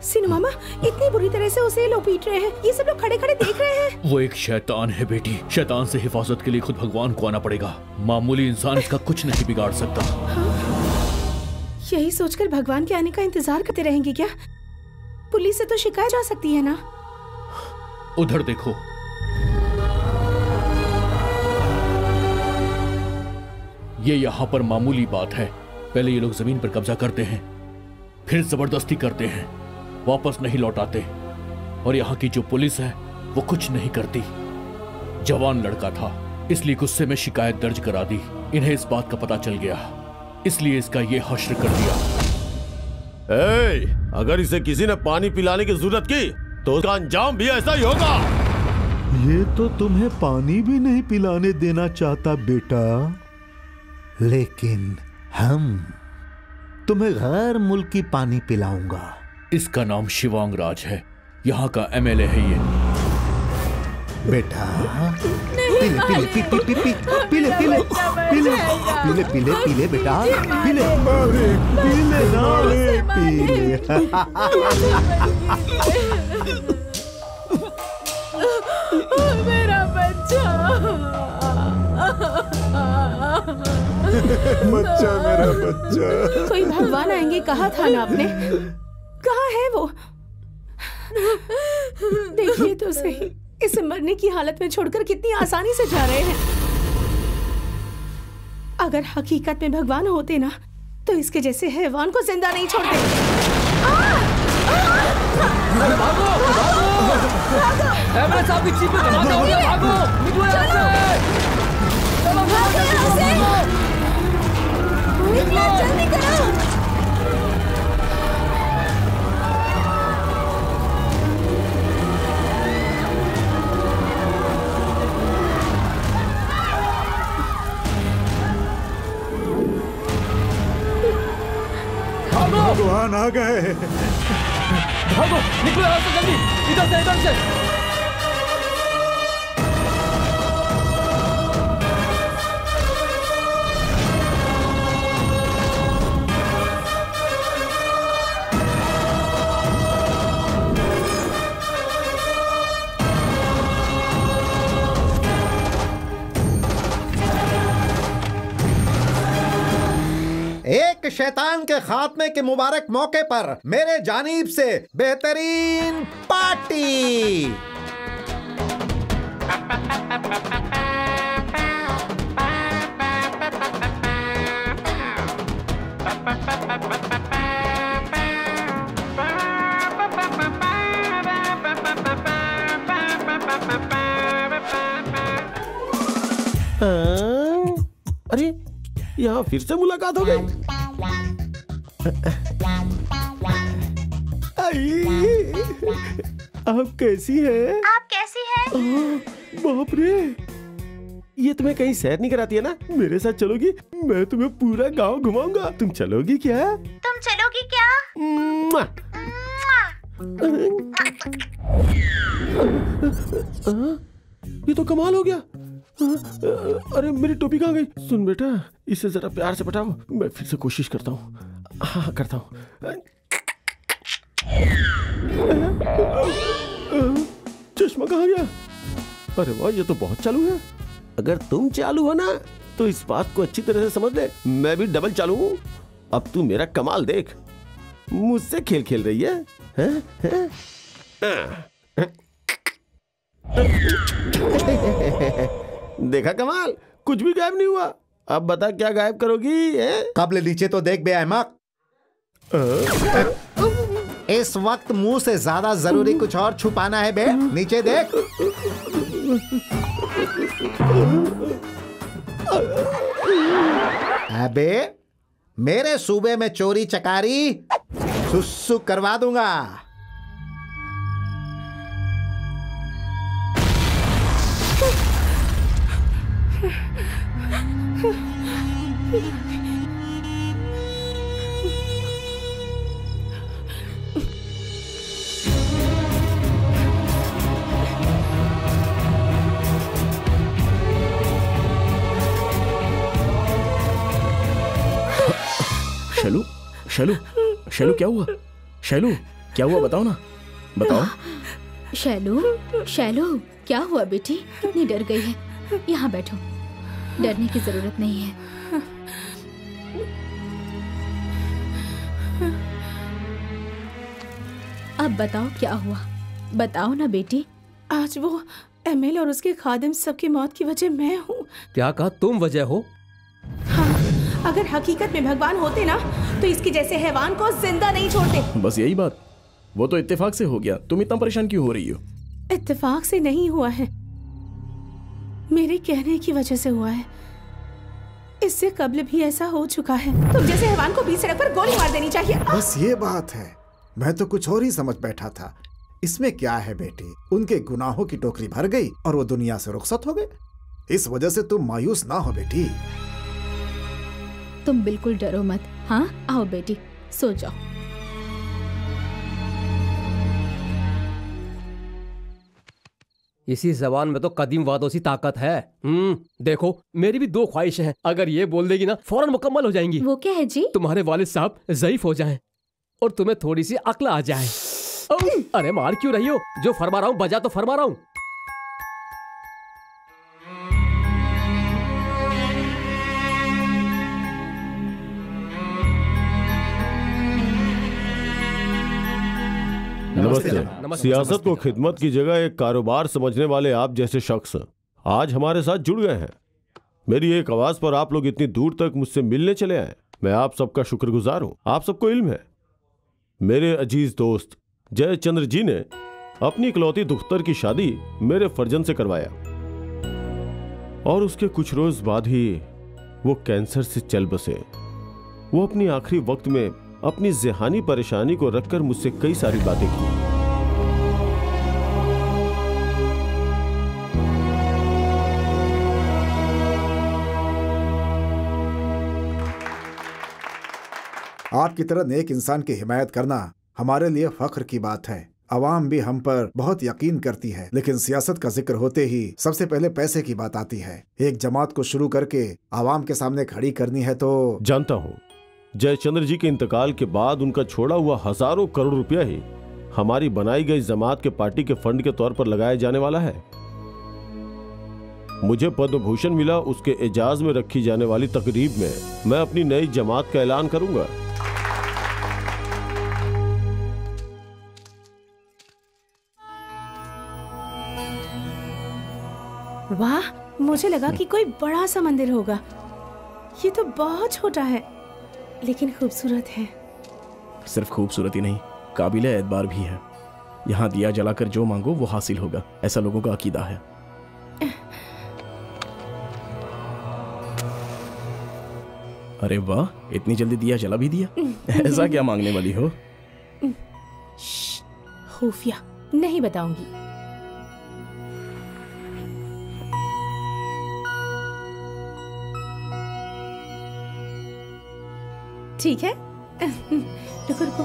सीनू मामा, इतनी बुरी तरह से उसे लोग पीट रहे हैं, ये सब लोग खड़े खड़े देख रहे हैं। वो एक शैतान है बेटी, शैतान से हिफाजत के लिए खुद भगवान को आना पड़ेगा, मामूली इंसान इसका कुछ नहीं बिगाड़ सकता। यही सोचकर भगवान के आने का इंतजार करते रहेंगे क्या? पुलिस से तो शिकायत जा सकती है ना? उधर देखो, ये यहाँ पर मामूली बात है। पहले ये लोग जमीन पर कब्जा करते हैं, फिर जबरदस्ती करते हैं, वापस नहीं लौटाते, और यहाँ की जो पुलिस है वो कुछ नहीं करती। जवान लड़का था, इसलिए गुस्से में शिकायत दर्ज करा दी। इन्हें इस बात का पता चल गया, इसलिए इसका ये हश्र कर दिया। अगर इसे किसी ने पानी पिलाने की जरूरत की तो उसका अंजाम भी ऐसा ही होगा। ये तो तुम्हें पानी भी नहीं पिलाने देना चाहता बेटा, लेकिन हम तुम्हें गैर मुल्की पानी पिलाऊंगा। इसका नाम शिवांग राज है, यहाँ का एमएलए है ये। बेटा पीले पीले पी पी पी पी पीले पीले पीले पीले पीले पीले बेटा पीले पीले नाले पीले। मेरा बच्चा, बच्चा मेरा बच्चा। कोई भगवान आएंगे कहा था ना आपने, कहाँ है वो? देखिए तो सही, इसे मरने की हालत में छोड़कर कितनी आसानी से जा रहे हैं। अगर हकीकत में भगवान होते ना तो इसके जैसे हैवान को जिंदा नहीं छोड़ते। भागो भागो, एमएलए साहब की जीप में धमाका हो गया, भागो निकलो यहाँ से, निकलो जल्दी करो। भगवान आ गए, भागो निकलो यहाँ से जल्दी, इधर से इधर से। के शैतान के खात्मे के मुबारक मौके पर मेरे जानीब से बेहतरीन पार्टी। अरे यहाँ फिर से मुलाकात हो गई। आप कैसी हैं? आप कैसी हैं? बाप रे, ये तुम्हें कहीं सैर नहीं कराती है ना? मेरे साथ चलोगी? मैं तुम्हें पूरा गांव घुमाऊंगा। तुम चलोगी क्या? तुम चलोगी क्या? ये तो कमाल हो गया। अरे मेरी टोपी कहाँ गई? सुन बेटा, इसे जरा प्यार से पटाओ। मैं फिर से कोशिश करता हूँ। हाँ करता हूँ। चश्मा कहाँ गया? अरे वाह, ये तो बहुत चालू है। अगर तुम चालू हो ना तो इस बात को अच्छी तरह से समझ ले, मैं भी डबल चालू हूँ। अब तू मेरा कमाल देख। मुझसे खेल खेल रही है, हैं? देखा कमाल, कुछ भी गायब नहीं हुआ। अब बता क्या गायब करोगी? कबल नीचे तो देख बे अहमक। इस वक्त मुंह से ज्यादा जरूरी कुछ और छुपाना है बे। नीचे देख। अबे मेरे सूबे में चोरी चकारी सुसु करवा दूंगा। शैलू, शैलू, शैलू क्या हुआ? शैलू क्या हुआ? बताओ ना, बताओ। शैलू, शैलू क्या हुआ बेटी? कितनी डर गई है? यहाँ बैठो, डरने की जरूरत नहीं है। अब बताओ क्या हुआ, बताओ ना बेटी। आज वो एमएल और उसके खादिम सबकी मौत की वजह मैं हूँ। क्या कहा? तुम वजह हो? हाँ, अगर हकीकत में भगवान होते ना तो इसके जैसे हैवान को जिंदा नहीं छोड़ते। बस यही बात। वो तो इत्तेफाक से हो गया, तुम इतना परेशान क्यों हो रही हो? इत्तेफाक से नहीं हुआ है, मेरे कहने की वजह से हुआ है। इससे कबल भी ऐसा हो चुका है। तुम जैसे हैवान को बीच सड़क पर गोली मार देनी चाहिए। बस ये बात है, मैं तो कुछ और ही समझ बैठा था। इसमें क्या है बेटी, उनके गुनाहों की टोकरी भर गई और वो दुनिया से रुखसत हो गए। इस वजह से तुम मायूस ना हो बेटी। तुम बिल्कुल डरो मत। हाँ, आओ बेटी, सो जाओ। इसी जबान में तो कदीम वादों सी ताकत है। देखो, मेरी भी 2 ख्वाहिशें हैं। अगर ये बोल देगी ना, फौरन मुकम्मल हो जाएंगी। वो क्या है जी? तुम्हारे वालिद साहब ज़ईफ हो जाएं और तुम्हें थोड़ी सी अक्ल आ जाए। अरे मार क्यों रही हो? जो फरमा रहा हूँ बजा तो फरमा रहा हूँ। नमस्ते। सियासत को खिदमत की जगह एक कारोबार समझने वाले आप जैसे शख्स आज हमारे साथ जुड़ गए हैं। मेरी एक आवाज पर आप लोग इतनी दूर तक मुझसे मिलने चले आए। मैं आप सबका शुक्रगुजार हूं। आप सबको इल्म है, मेरे अजीज दोस्त जयचंद्र जी ने अपनी इकलौती दुख्तर की शादी मेरे फर्जंद से करवाया और उसके कुछ रोज बाद ही वो कैंसर से चल बसे। वो अपनी आखिरी वक्त में अपनी ज़ेहानी परेशानी को रखकर मुझसे कई सारी बातें की। आपकी तरह नेक इंसान की हिमायत करना हमारे लिए फख्र की बात है। अवाम भी हम पर बहुत यकीन करती है, लेकिन सियासत का जिक्र होते ही सबसे पहले पैसे की बात आती है। एक जमात को शुरू करके अवाम के सामने खड़ी करनी है तो। जानता हूं, जयचंद्र जी के इंतकाल के बाद उनका छोड़ा हुआ हजारों करोड़ रुपया ही हमारी बनाई गई जमात के पार्टी के फंड के तौर पर लगाया जाने वाला है। मुझे पद्म भूषण मिला उसके एजाज में रखी जाने वाली तकरीब में मैं अपनी नई जमात का ऐलान करूंगा। वाह, मुझे लगा कि कोई बड़ा सा मंदिर होगा। ये तो बहुत छोटा है लेकिन खूबसूरत है। सिर्फ खूबसूरती नहीं, काबिल एतबार भी है। यहाँ दिया जलाकर जो मांगो वो हासिल होगा, ऐसा लोगों का अकीदा है। अरे वाह, इतनी जल्दी दिया जला भी दिया। ऐसा क्या मांगने वाली हो? खुफिया नहीं बताऊंगी। ठीक है, रुको रुको।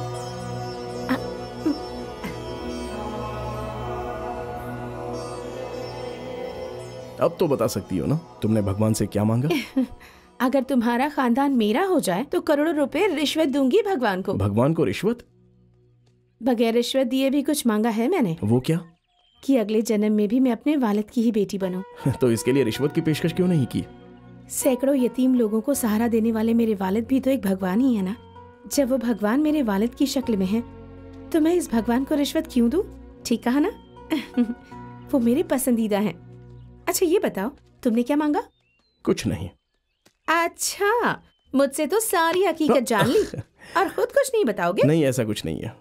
अब तो बता सकती हो ना, तुमने भगवान से क्या मांगा? अगर तुम्हारा खानदान मेरा हो जाए तो करोड़ों रुपए रिश्वत दूंगी भगवान को। भगवान को रिश्वत? बगैर रिश्वत दिए भी कुछ मांगा है मैंने। वो क्या? कि अगले जन्म में भी मैं अपने वालिद की ही बेटी बनूं। तो इसके लिए रिश्वत की पेशकश क्यों नहीं की? सैकड़ों यतीम लोगों को सहारा देने वाले मेरे वालिद भी तो एक भगवान ही है ना। जब वो भगवान मेरे वालिद की शक्ल में है तो मैं इस भगवान को रिश्वत क्यों दूं? ठीक कहा ना? वो मेरे पसंदीदा हैं। अच्छा ये बताओ, तुमने क्या मांगा? कुछ नहीं। अच्छा, मुझसे तो सारी हकीकत जान ली और खुद कुछ नहीं बताओगे? नहीं, ऐसा कुछ नहीं है।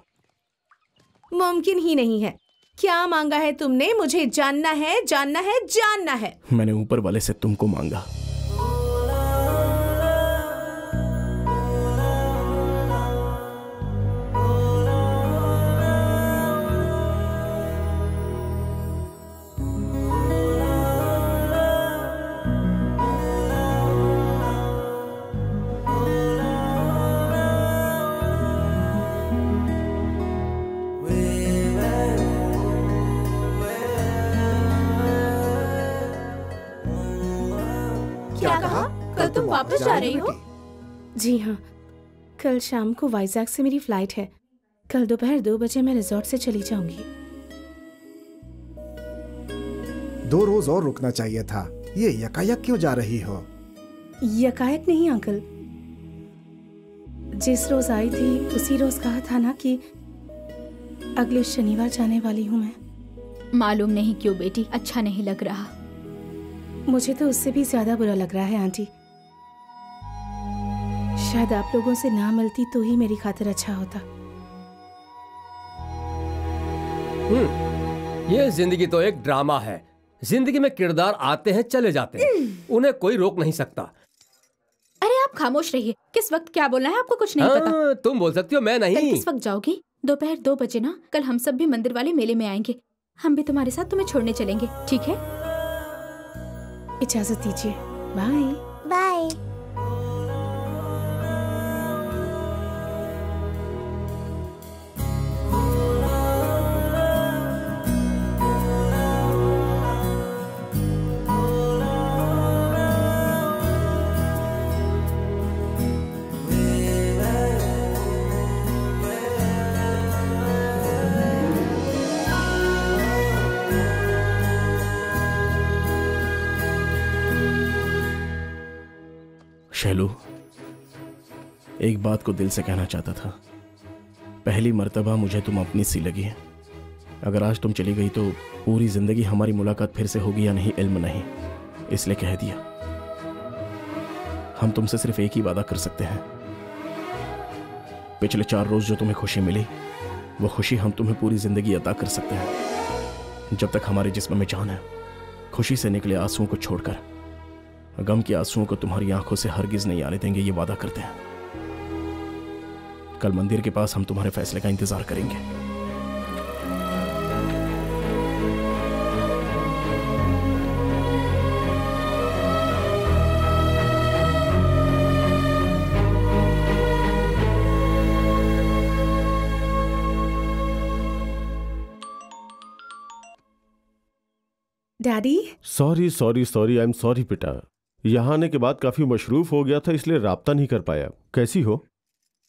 मुमकिन ही नहीं है। क्या मांगा है तुमने? मुझे जानना है, जानना है, जानना है। मैंने ऊपर वाले से तुमको मांगा। वापस जा रही हो? जी हाँ, कल शाम को वाइजैक से मेरी फ्लाइट है। कल दोपहर 2 बजे मैं रिजॉर्ट से चली जाऊंगी। 2 रोज और रुकना चाहिए था। ये यकायक क्यों जा रही हो? यकायक नहीं अंकल, जिस रोज आई थी उसी रोज कहा था ना कि अगले शनिवार जाने वाली हूँ मैं। मालूम नहीं क्यों बेटी, अच्छा नहीं लग रहा। मुझे तो उससे भी ज्यादा बुरा लग रहा है आंटी। शायद आप लोगों से ना मिलती तो ही मेरी खातिर अच्छा होता। ये जिंदगी तो एक ड्रामा है। जिंदगी में किरदार आते हैं चले जाते हैं, उन्हें कोई रोक नहीं सकता। अरे आप खामोश रहिए। किस वक्त क्या बोलना है आपको कुछ नहीं पता। तुम बोल सकती हो, मैं नहीं। कल किस वक्त जाओगी? दोपहर 2 बजे ना। कल हम सब भी मंदिर वाले मेले में आएंगे। हम भी तुम्हारे साथ तुम्हें छोड़ने चलेंगे, ठीक है? इजाजत दीजिए। Bye bye. शैलू, एक बात को दिल से कहना चाहता था। पहली मर्तबा मुझे तुम अपनी सी लगी है। अगर आज तुम चली गई तो पूरी जिंदगी हमारी मुलाकात फिर से होगी या नहीं इल्म नहीं, इसलिए कह दिया। हम तुमसे सिर्फ एक ही वादा कर सकते हैं। पिछले 4 रोज जो तुम्हें खुशी मिली वो खुशी हम तुम्हें पूरी जिंदगी अता कर सकते हैं। जब तक हमारे जिस्म में जान है, खुशी से निकले आंसुओं को छोड़कर गम के आंसुओं को तुम्हारी आंखों से हरगिज नहीं आने देंगे, ये वादा करते हैं। कल मंदिर के पास हम तुम्हारे फैसले का इंतजार करेंगे। Daddy. Sorry I am sorry बेटा। यहाँ आने के बाद काफी मशरूफ हो गया था इसलिए राब्ता नहीं कर पाया। कैसी हो?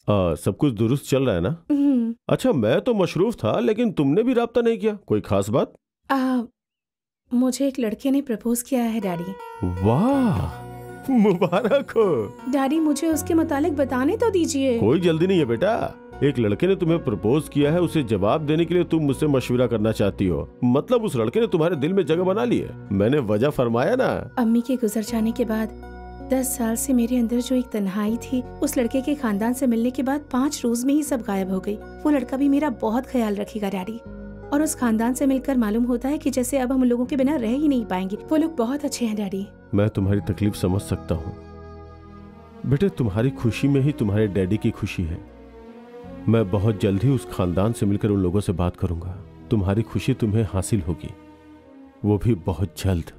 सब कुछ दुरुस्त चल रहा है ना? अच्छा, मैं तो मशरूफ था लेकिन तुमने भी राब्ता नहीं किया, कोई खास बात? मुझे एक लड़के ने प्रपोज किया है डैडी। वाह, मुबारक हो। डैडी मुझे उसके मुतालिक बताने तो दीजिए। कोई जल्दी नहीं है बेटा। एक लड़के ने तुम्हें प्रपोज किया है, उसे जवाब देने के लिए तुम मुझसे मशवरा करना चाहती हो। मतलब उस लड़के ने तुम्हारे दिल में जगह बना ली है। मैंने वजह फरमाया ना। अम्मी के गुजर जाने के बाद 10 साल से मेरे अंदर जो एक तन्हाई थी, उस लड़के के खानदान से मिलने के बाद 5 रोज में ही सब गायब हो गई। वो लड़का भी मेरा बहुत ख्याल रखेगा डैडी, और उस खानदान से मिलकर मालूम होता है कि जैसे अब हम लोगों के बिना रह ही नहीं पाएंगे। वो लोग बहुत अच्छे हैं डैडी। मैं तुम्हारी तकलीफ समझ सकता हूँ बेटे। तुम्हारी खुशी में ही तुम्हारे डैडी की खुशी है। मैं बहुत जल्द ही उस खानदान से मिलकर उन लोगों से बात करूंगा। तुम्हारी खुशी तुम्हें हासिल होगी, वो भी बहुत जल्द।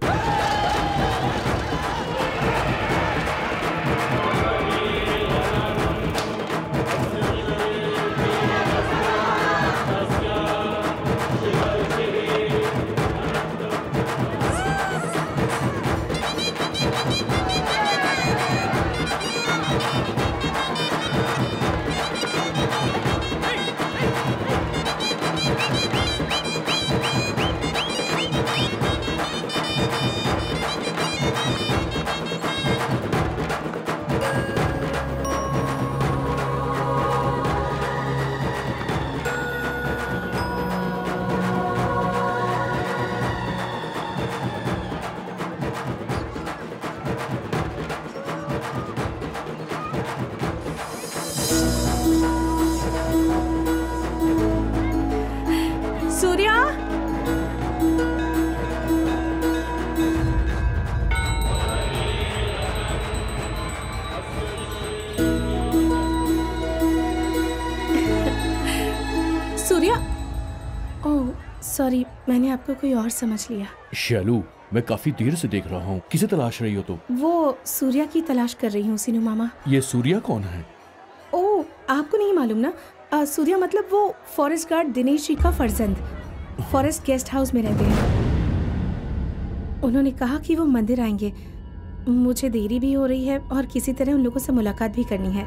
सूर्या, सूर्या। ओह सॉरी, मैंने आपको कोई और समझ लिया। शालू, मैं काफी देर से देख रहा हूँ। किसे तलाश रही हो तुम? वो सूर्या की तलाश कर रही हूँ सीनू मामा। ये सूर्या कौन है? ओह, आपको नहीं मालूम ना? सूर्या मतलब वो फॉरेस्ट गार्ड दिनेश जी का फर्जंद, फॉरेस्ट गेस्ट हाउस में रहते हैं। उन्होंने कहा कि वो मंदिर आएंगे। मुझे देरी भी हो रही है और किसी तरह उन लोगों से मुलाकात भी करनी है।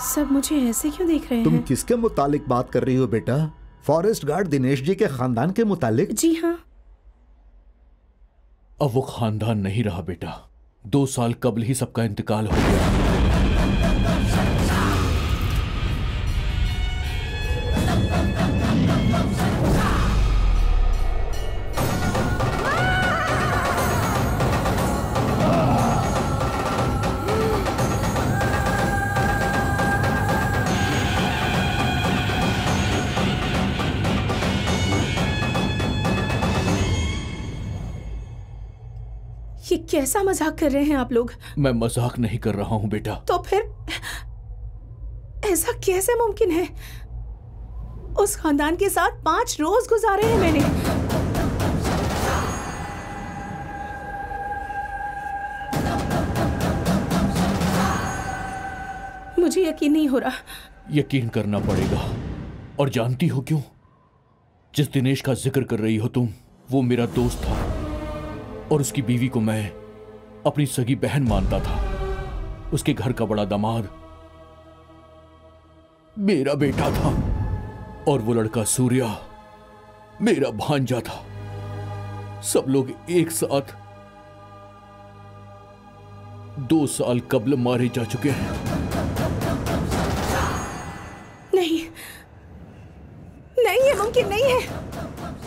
सब मुझे ऐसे क्यों देख रहे हैं? तुम किसके मुतालिक बात कर रही हो बेटा? फॉरेस्ट गार्ड दिनेश जी के खानदान के मुतालिक? जी हाँ। अब वो खानदान नहीं रहा बेटा। 2 साल कबल ही सबका इंतकाल हो गया। ये कैसा मजाक कर रहे हैं आप लोग? मैं मजाक नहीं कर रहा हूँ बेटा। तो फिर ऐसा कैसे मुमकिन है? उस खानदान के साथ 5 रोज गुजारे हैं मैंने। मुझे यकीन नहीं हो रहा। यकीन करना पड़ेगा। और जानती हो क्यों? जिस दिनेश का जिक्र कर रही हो तुम, वो मेरा दोस्त था और उसकी बीवी को मैं अपनी सगी बहन मानता था। उसके घर का बड़ा दामाद मेरा बेटा था और वो लड़का सूर्या मेरा भांजा था। सब लोग एक साथ 2 साल कबल मारे जा चुके हैं। नहीं नहीं, ये मुमकिन नहीं है।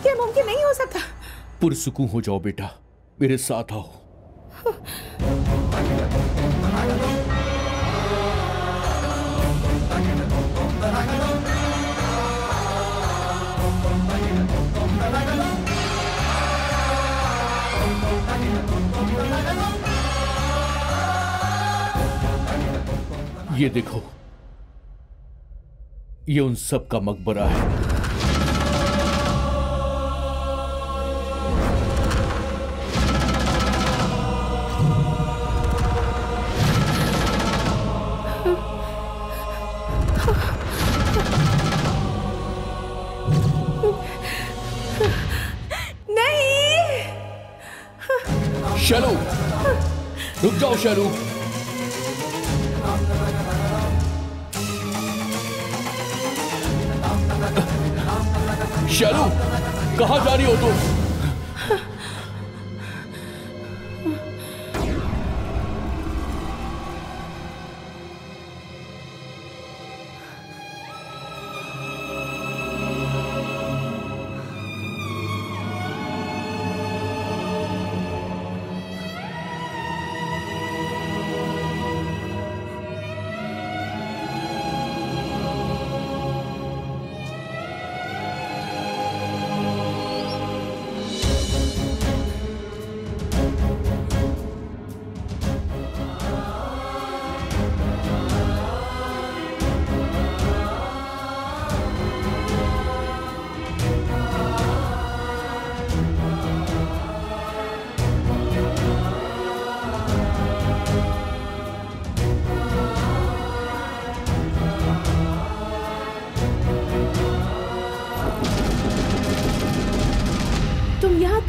ये मुमकिन नहीं हो सकता। पुरसुकून हो जाओ बेटा, मेरे साथ आओ। ये देखो, ये उन सब का मकबरा है। शैलू, रुक जाओ शैलू। शैलू, कहाँ जा रही हो तुम?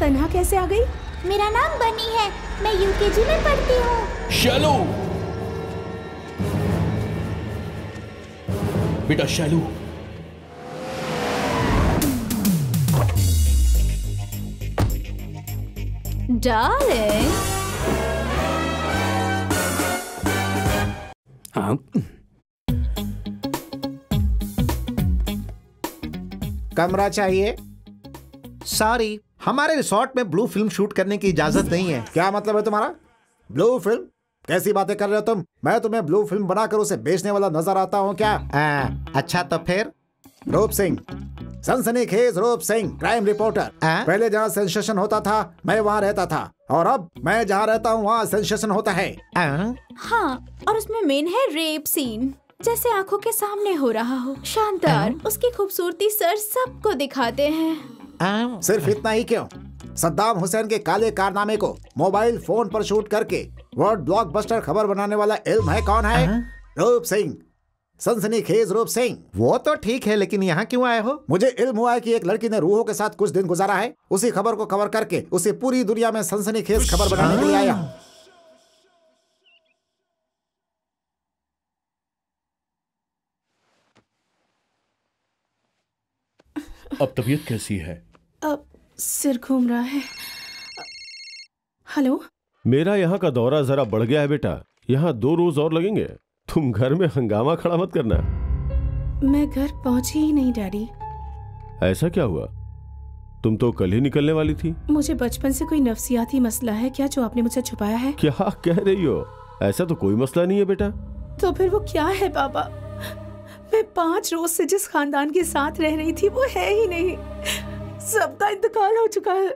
तन्हा कैसे आ गई? मेरा नाम बनी है, मैं यूकेजी में पढ़ती हूँ। शैलू, बेटा शैलू, डार्लिंग। कमरा चाहिए? सॉरी, हमारे रिसोर्ट में ब्लू फिल्म शूट करने की इजाजत नहीं है। क्या मतलब है तुम्हारा? Blue film? कैसी बातें कर रहे हो तुम? मैं तुम्हें ब्लू फिल्म बनाकर उसे बेचने वाला नजर आता हूँ क्या? अच्छा तो फिर? रूप सिंह, सनसनीखेज रूप सिंह, क्राइम रिपोर्टर। पहले जहाँ सेंसेशन होता था मैं वहाँ रहता था, और अब मैं जहाँ रहता हूँ वहाँ सेंसेशन होता है। हाँ, और उसमें मेन है रेप सीन, जैसे आंखों के सामने हो रहा हो। शानदार, उसकी खूबसूरती सर सबको दिखाते हैं। सिर्फ इतना ही क्यों, सद्दाम हुसैन के काले कारनामे को मोबाइल फोन पर शूट करके वर्ल्ड ब्लॉकबस्टर खबर बनाने वाला इल्म है कौन है? रूप सिंह, सनसनीखेज रूप सिंह। वो तो ठीक है, लेकिन यहाँ क्यों आए हो? मुझे इल्म हुआ है कि एक लड़की ने रूहों के साथ कुछ दिन गुजारा है। उसी खबर को कवर करके उसे पूरी दुनिया में सनसनीखेज खबर बनाने के लिए आया हूँ। अब तबीयत कैसी है? अब सिर घूम रहा है। हेलो, मेरा यहाँ का दौरा जरा बढ़ गया है बेटा, यहाँ 2 रोज और लगेंगे। तुम घर में हंगामा खड़ा मत करना। मैं घर पहुंची ही नहीं डैडी। ऐसा क्या हुआ? तुम तो कल ही निकलने वाली थी। मुझे बचपन से कोई नफसियाती मसला है क्या जो आपने मुझसे छुपाया है? क्या कह रही हो? ऐसा तो कोई मसला नहीं है बेटा। तो फिर वो क्या है पापा? मैं 5 रोज से जिस खानदान के साथ रह रही थी वो है ही नहीं, सबका इंतकाल हो चुका है।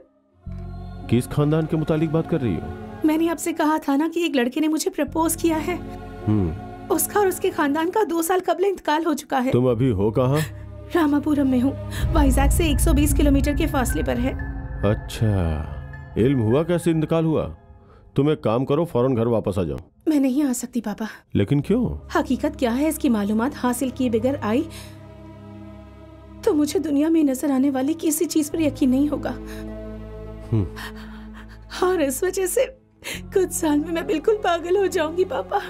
किस खानदान के मुतालिक बात कर रही हो? मैंने आपसे कहा था ना कि एक लड़के ने मुझे प्रपोज किया है। उसका और उसके खानदान का 2 साल कबल इंतकाल हो चुका है। तुम अभी हो कहाँ? रामापुरम में हूँ, वाइजैक से 120 किलोमीटर के फासले पर है। अच्छा, इल्म हुआ कैसे इंतकाल हुआ? तुम एक काम करो, फौरन घर वापस आ जाओ। मैं नहीं आ सकती पापा। लेकिन क्यों? हकीकत क्या है इसकी मालूमात हासिल किए बगैर आई तो मुझे दुनिया में नजर आने वाली किसी चीज पर यकीन नहीं होगा। और इस वजह से कुछ साल में मैं बिल्कुल पागल हो जाऊंगी पापा।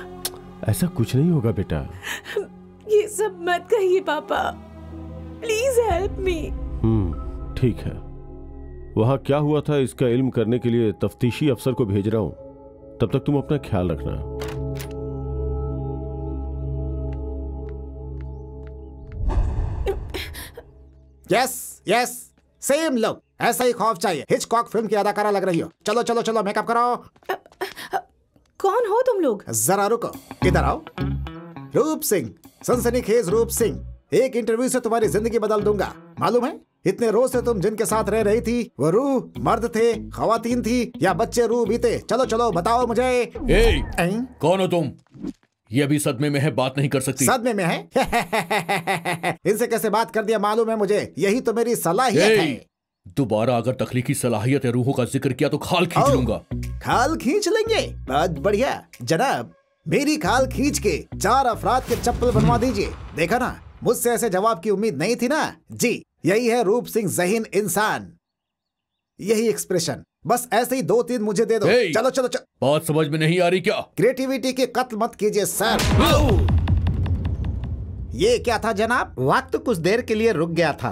ऐसा कुछ नहीं होगा बेटा। ये सब मत कहिए पापा, प्लीज हेल्प मी। ठीक है, वहाँ क्या हुआ था इसका इल्म करने के लिए तफ्तीशी अफसर को भेज रहा हूँ। तब तक तुम अपना ख्याल रखना। यस यस, सेम लुक, ऐसा ही खौफ चाहिए। हिचकॉक फिल्म की अदाकारा लग रही हो। चलो चलो चलो, मेकअप करो। कौन हो तुम लोग? जरा रुको, इधर आओ। रूप सिंह, सनसनीखेज रूप सिंह। एक इंटरव्यू से तुम्हारी जिंदगी बदल दूंगा। मालूम है, इतने रोज से तुम जिनके साथ रह रही थी वो रूह मर्द थे, खवातीन थी, या बच्चे रूह भी थे? चलो चलो बताओ मुझे। कौन हो तुम? ये अभी सदमे में है, बात नहीं कर सकती। सदमे में है? इनसे कैसे बात कर दिया मालूम है मुझे, यही तो मेरी सलाहियत है। दोबारा अगर तख्लीकी सलाहियत या रूहों का जिक्र किया तो खाल खींच लूंगा। खाल खींच लेंगे? बहुत बढ़िया जनाब, मेरी खाल खींच के 4 अफराद के चप्पल बनवा दीजिए। देखा ना, मुझसे ऐसे जवाब की उम्मीद नहीं थी ना। जी, यही है रूप सिंह ज़हीन इंसान। यही एक्सप्रेशन, बस ऐसे ही 2-3 मुझे दे दो। चलो चलो चलो। बात समझ में नहीं आ रही क्या? क्रिएटिविटी की कत्ल मत कीजिए सर। ये क्या था जनाब? वक्त कुछ देर के लिए रुक गया था।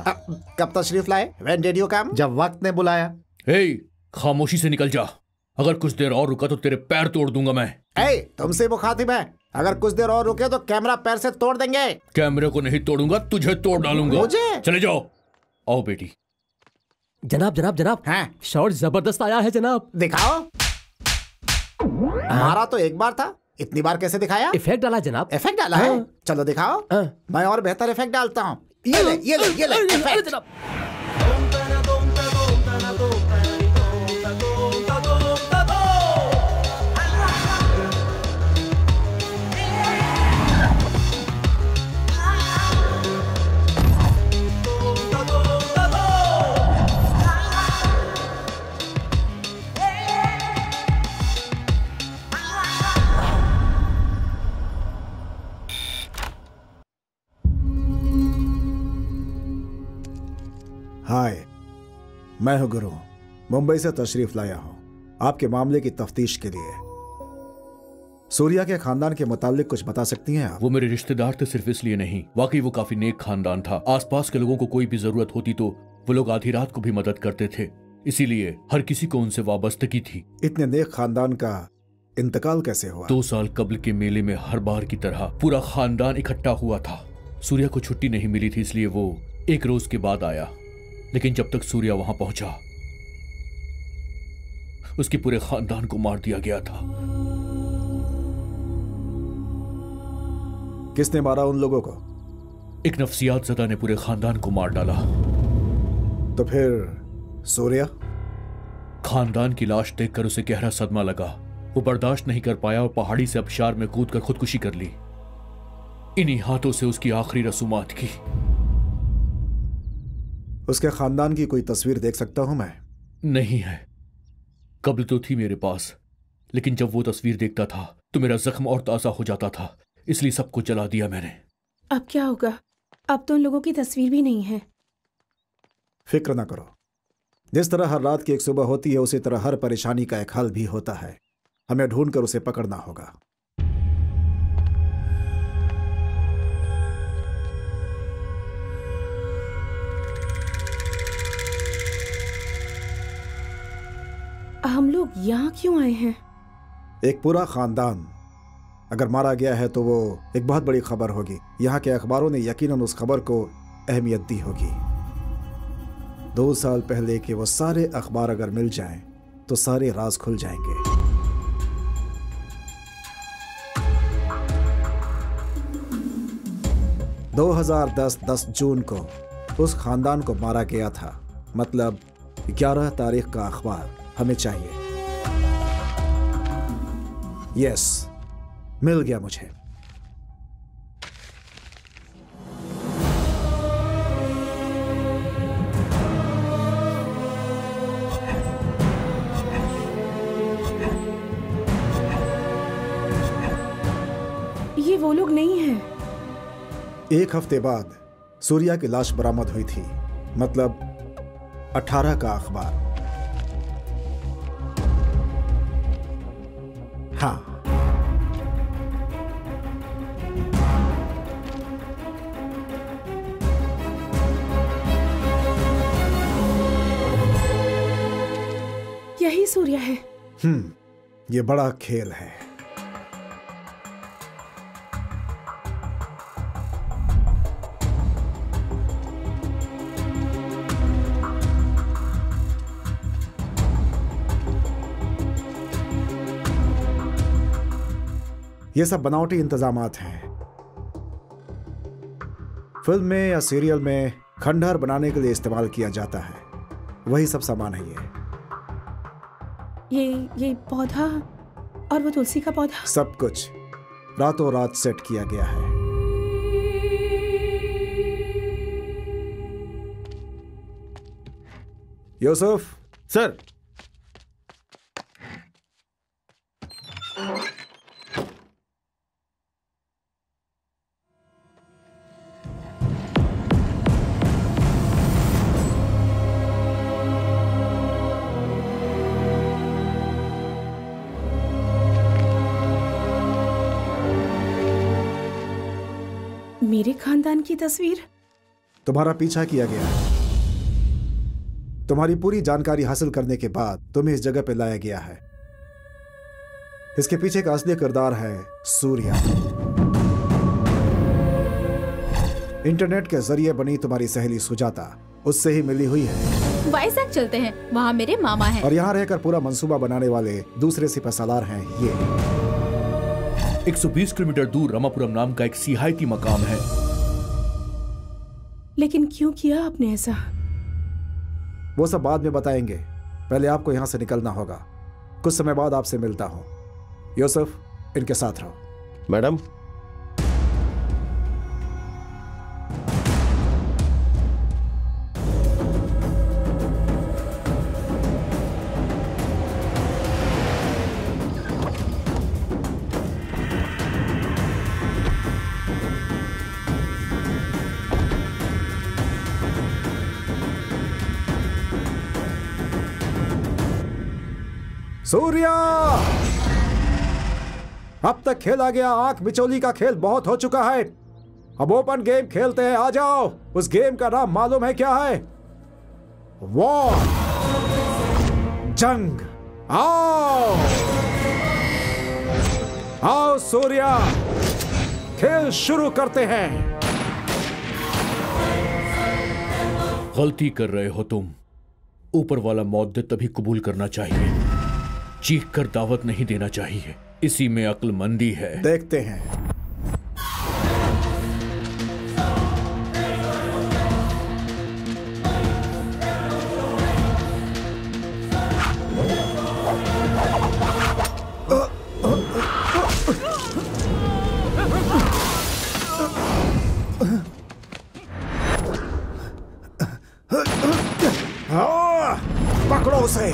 कब तशरीफ लाए? When did you come? जब वक्त ने बुलाया। खामोशी से निकल जा। अगर कुछ देर और रुका तो तेरे पैर तोड़ दूंगा मैं। तुमसे मुखातिब है। अगर कुछ देर और रुके तो कैमरा पैर से तोड़ देंगे। कैमरे को नहीं तोड़ूंगा, तुझे तोड़ डालूंगा। मुझे? चले जाओ। आओ बेटी। जनाब जनाब जनाब, शॉट जबरदस्त आया है जनाब। दिखाओ। हमारा तो एक बार था, इतनी बार कैसे दिखाया? इफेक्ट डाला जनाब। इफेक्ट डाला है? चलो दिखाओ। मैं और बेहतर इफेक्ट डालता हूँ। ये ले ये ले ये ले इफेक्ट। हाय, मैं हूं गुरु, मुंबई से तशरीफ लाया हूं आपके मामले की तफ्तीश के लिए। सूर्या के खानदान के मुतालिक कुछ बता सकती हैं आप? वो मेरे रिश्तेदार थे सिर्फ इसलिए नहीं, वाकई वो काफी नेक खानदान था। आसपास के लोगों को कोई भी जरूरत होती तो वो लोग आधी रात को भी मदद करते थे, इसीलिए हर किसी को उनसे वाबस्तगी थी। इतने नेक खानदान का इंतकाल कैसे हुआ? 2 साल कब्ल के मेले में हर बार की तरह पूरा खानदान इकट्ठा हुआ था। सूर्या को छुट्टी नहीं मिली थी, इसलिए वो 1 रोज के बाद आया। लेकिन जब तक सूर्या वहां पहुंचा, उसके पूरे खानदान को मार दिया गया था। किसने मारा उन लोगों को? एक नफ्सियात ज़दा ने पूरे खानदान को मार डाला। तो फिर सूर्या? खानदान की लाश देखकर उसे गहरा सदमा लगा। वो बर्दाश्त नहीं कर पाया और पहाड़ी से आबशार में कूदकर खुदकुशी कर ली। इन्हीं हाथों से उसकी आखिरी रसूमात की। उसके खानदान की कोई तस्वीर देख सकता हूं मैं? नहीं है। कब्ल तो थी मेरे पास, लेकिन जब वो तस्वीर देखता था तो मेरा जख्म और ताज़ा हो जाता था, इसलिए सबको जला दिया मैंने। अब क्या होगा? अब तो उन लोगों की तस्वीर भी नहीं है। फिक्र ना करो, जिस तरह हर रात की एक सुबह होती है उसी तरह हर परेशानी का एक हल भी होता है। हमें ढूंढकर उसे पकड़ना होगा। हम लोग यहाँ क्यों आए हैं? एक पूरा खानदान अगर मारा गया है तो वो एक बहुत बड़ी खबर होगी। यहाँ के अखबारों ने यकीनन उस खबर को अहमियत दी होगी। 2 साल पहले के वो सारे अखबार अगर मिल जाएं तो सारे राज खुल जाएंगे। (2010) 10 जून को उस खानदान को मारा गया था, मतलब 11 तारीख का अखबार हमें चाहिए। यस, मिल गया मुझे। ये वो लोग नहीं हैं। 1 हफ्ते बाद सूर्या की लाश बरामद हुई थी, मतलब 18 का अखबार। हाँ, यही सूर्या है। ये बड़ा खेल है। ये सब बनावटी इंतजामात हैं। फिल्म में या सीरियल में खंडहर बनाने के लिए इस्तेमाल किया जाता है, वही सब सामान है ये पौधा और वो तुलसी का पौधा, सब कुछ रातों रात सेट किया गया है। यूसुफ सर। मेरे खानदान की तस्वीर? तुम्हारा पीछा किया गया है। तुम्हारी पूरी जानकारी हासिल करने के बाद तुम्हें इस जगह पे लाया गया है। इसके पीछे का असली किरदार है सूर्या। इंटरनेट के जरिए बनी तुम्हारी सहेली सुजाता उससे ही मिली हुई है। वाइजैक चलते हैं, वहाँ मेरे मामा हैं। और यहाँ रहकर पूरा मंसूबा बनाने वाले दूसरे सिपहसालार हैं ये। 120 किलोमीटर दूर रमापुरम नाम का एक सिहायती मकाम है। लेकिन क्यों किया आपने ऐसा? वो सब बाद में बताएंगे, पहले आपको यहाँ से निकलना होगा। कुछ समय बाद आपसे मिलता हूँ। यूसुफ, इनके साथ रहो। मैडम, सूर्या, अब तक खेला गया आंख बिचौली का खेल बहुत हो चुका है। अब ओपन गेम खेलते हैं, आ जाओ। उस गेम का नाम मालूम है क्या है? वॉर, जंग। आओ आओ सूर्या, खेल शुरू करते हैं। गलती कर रहे हो तुम। ऊपर वाला मौत दे तभी कबूल करना चाहिए, चीख कर दावत नहीं देना चाहिए। इसी में अक्लमंदी है। देखते हैं। पकड़ो उसे।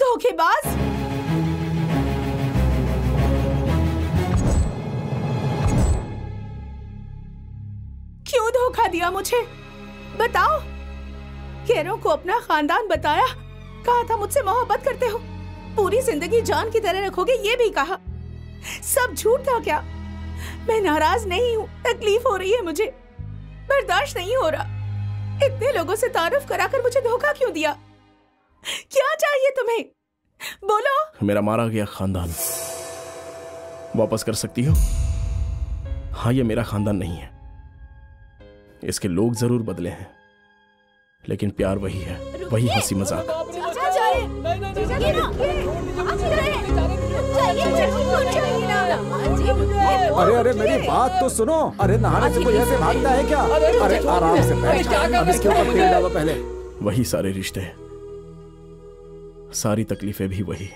धोखेबाज! क्यों धोखा दिया मुझे? बताओ। केरों को अपना खानदान बताया, कहा था मुझसे मोहब्बत करते हो, पूरी जिंदगी जान की तरह रखोगे, ये भी कहा। सब झूठ था क्या? मैं नाराज नहीं हूँ, तकलीफ हो रही है मुझे, बर्दाश्त नहीं हो रहा। इतने लोगों से तारीफ कराकर मुझे धोखा क्यों दिया? क्या चाहिए तुम्हें? बोलो। मेरा मारा गया खानदान वापस कर सकती हो? हाँ, ये मेरा खानदान नहीं है। इसके लोग जरूर बदले हैं, लेकिन प्यार वही है, वही हंसी मजाक। अरे अरे मेरी बात तो सुनो। अरे नहाने से कोई ऐसे भागता है क्या? अरे आराम से बैठ, अब इसके ऊपर तेल डालो पहले। वही सारे रिश्ते, सारी तकलीफें भी वही।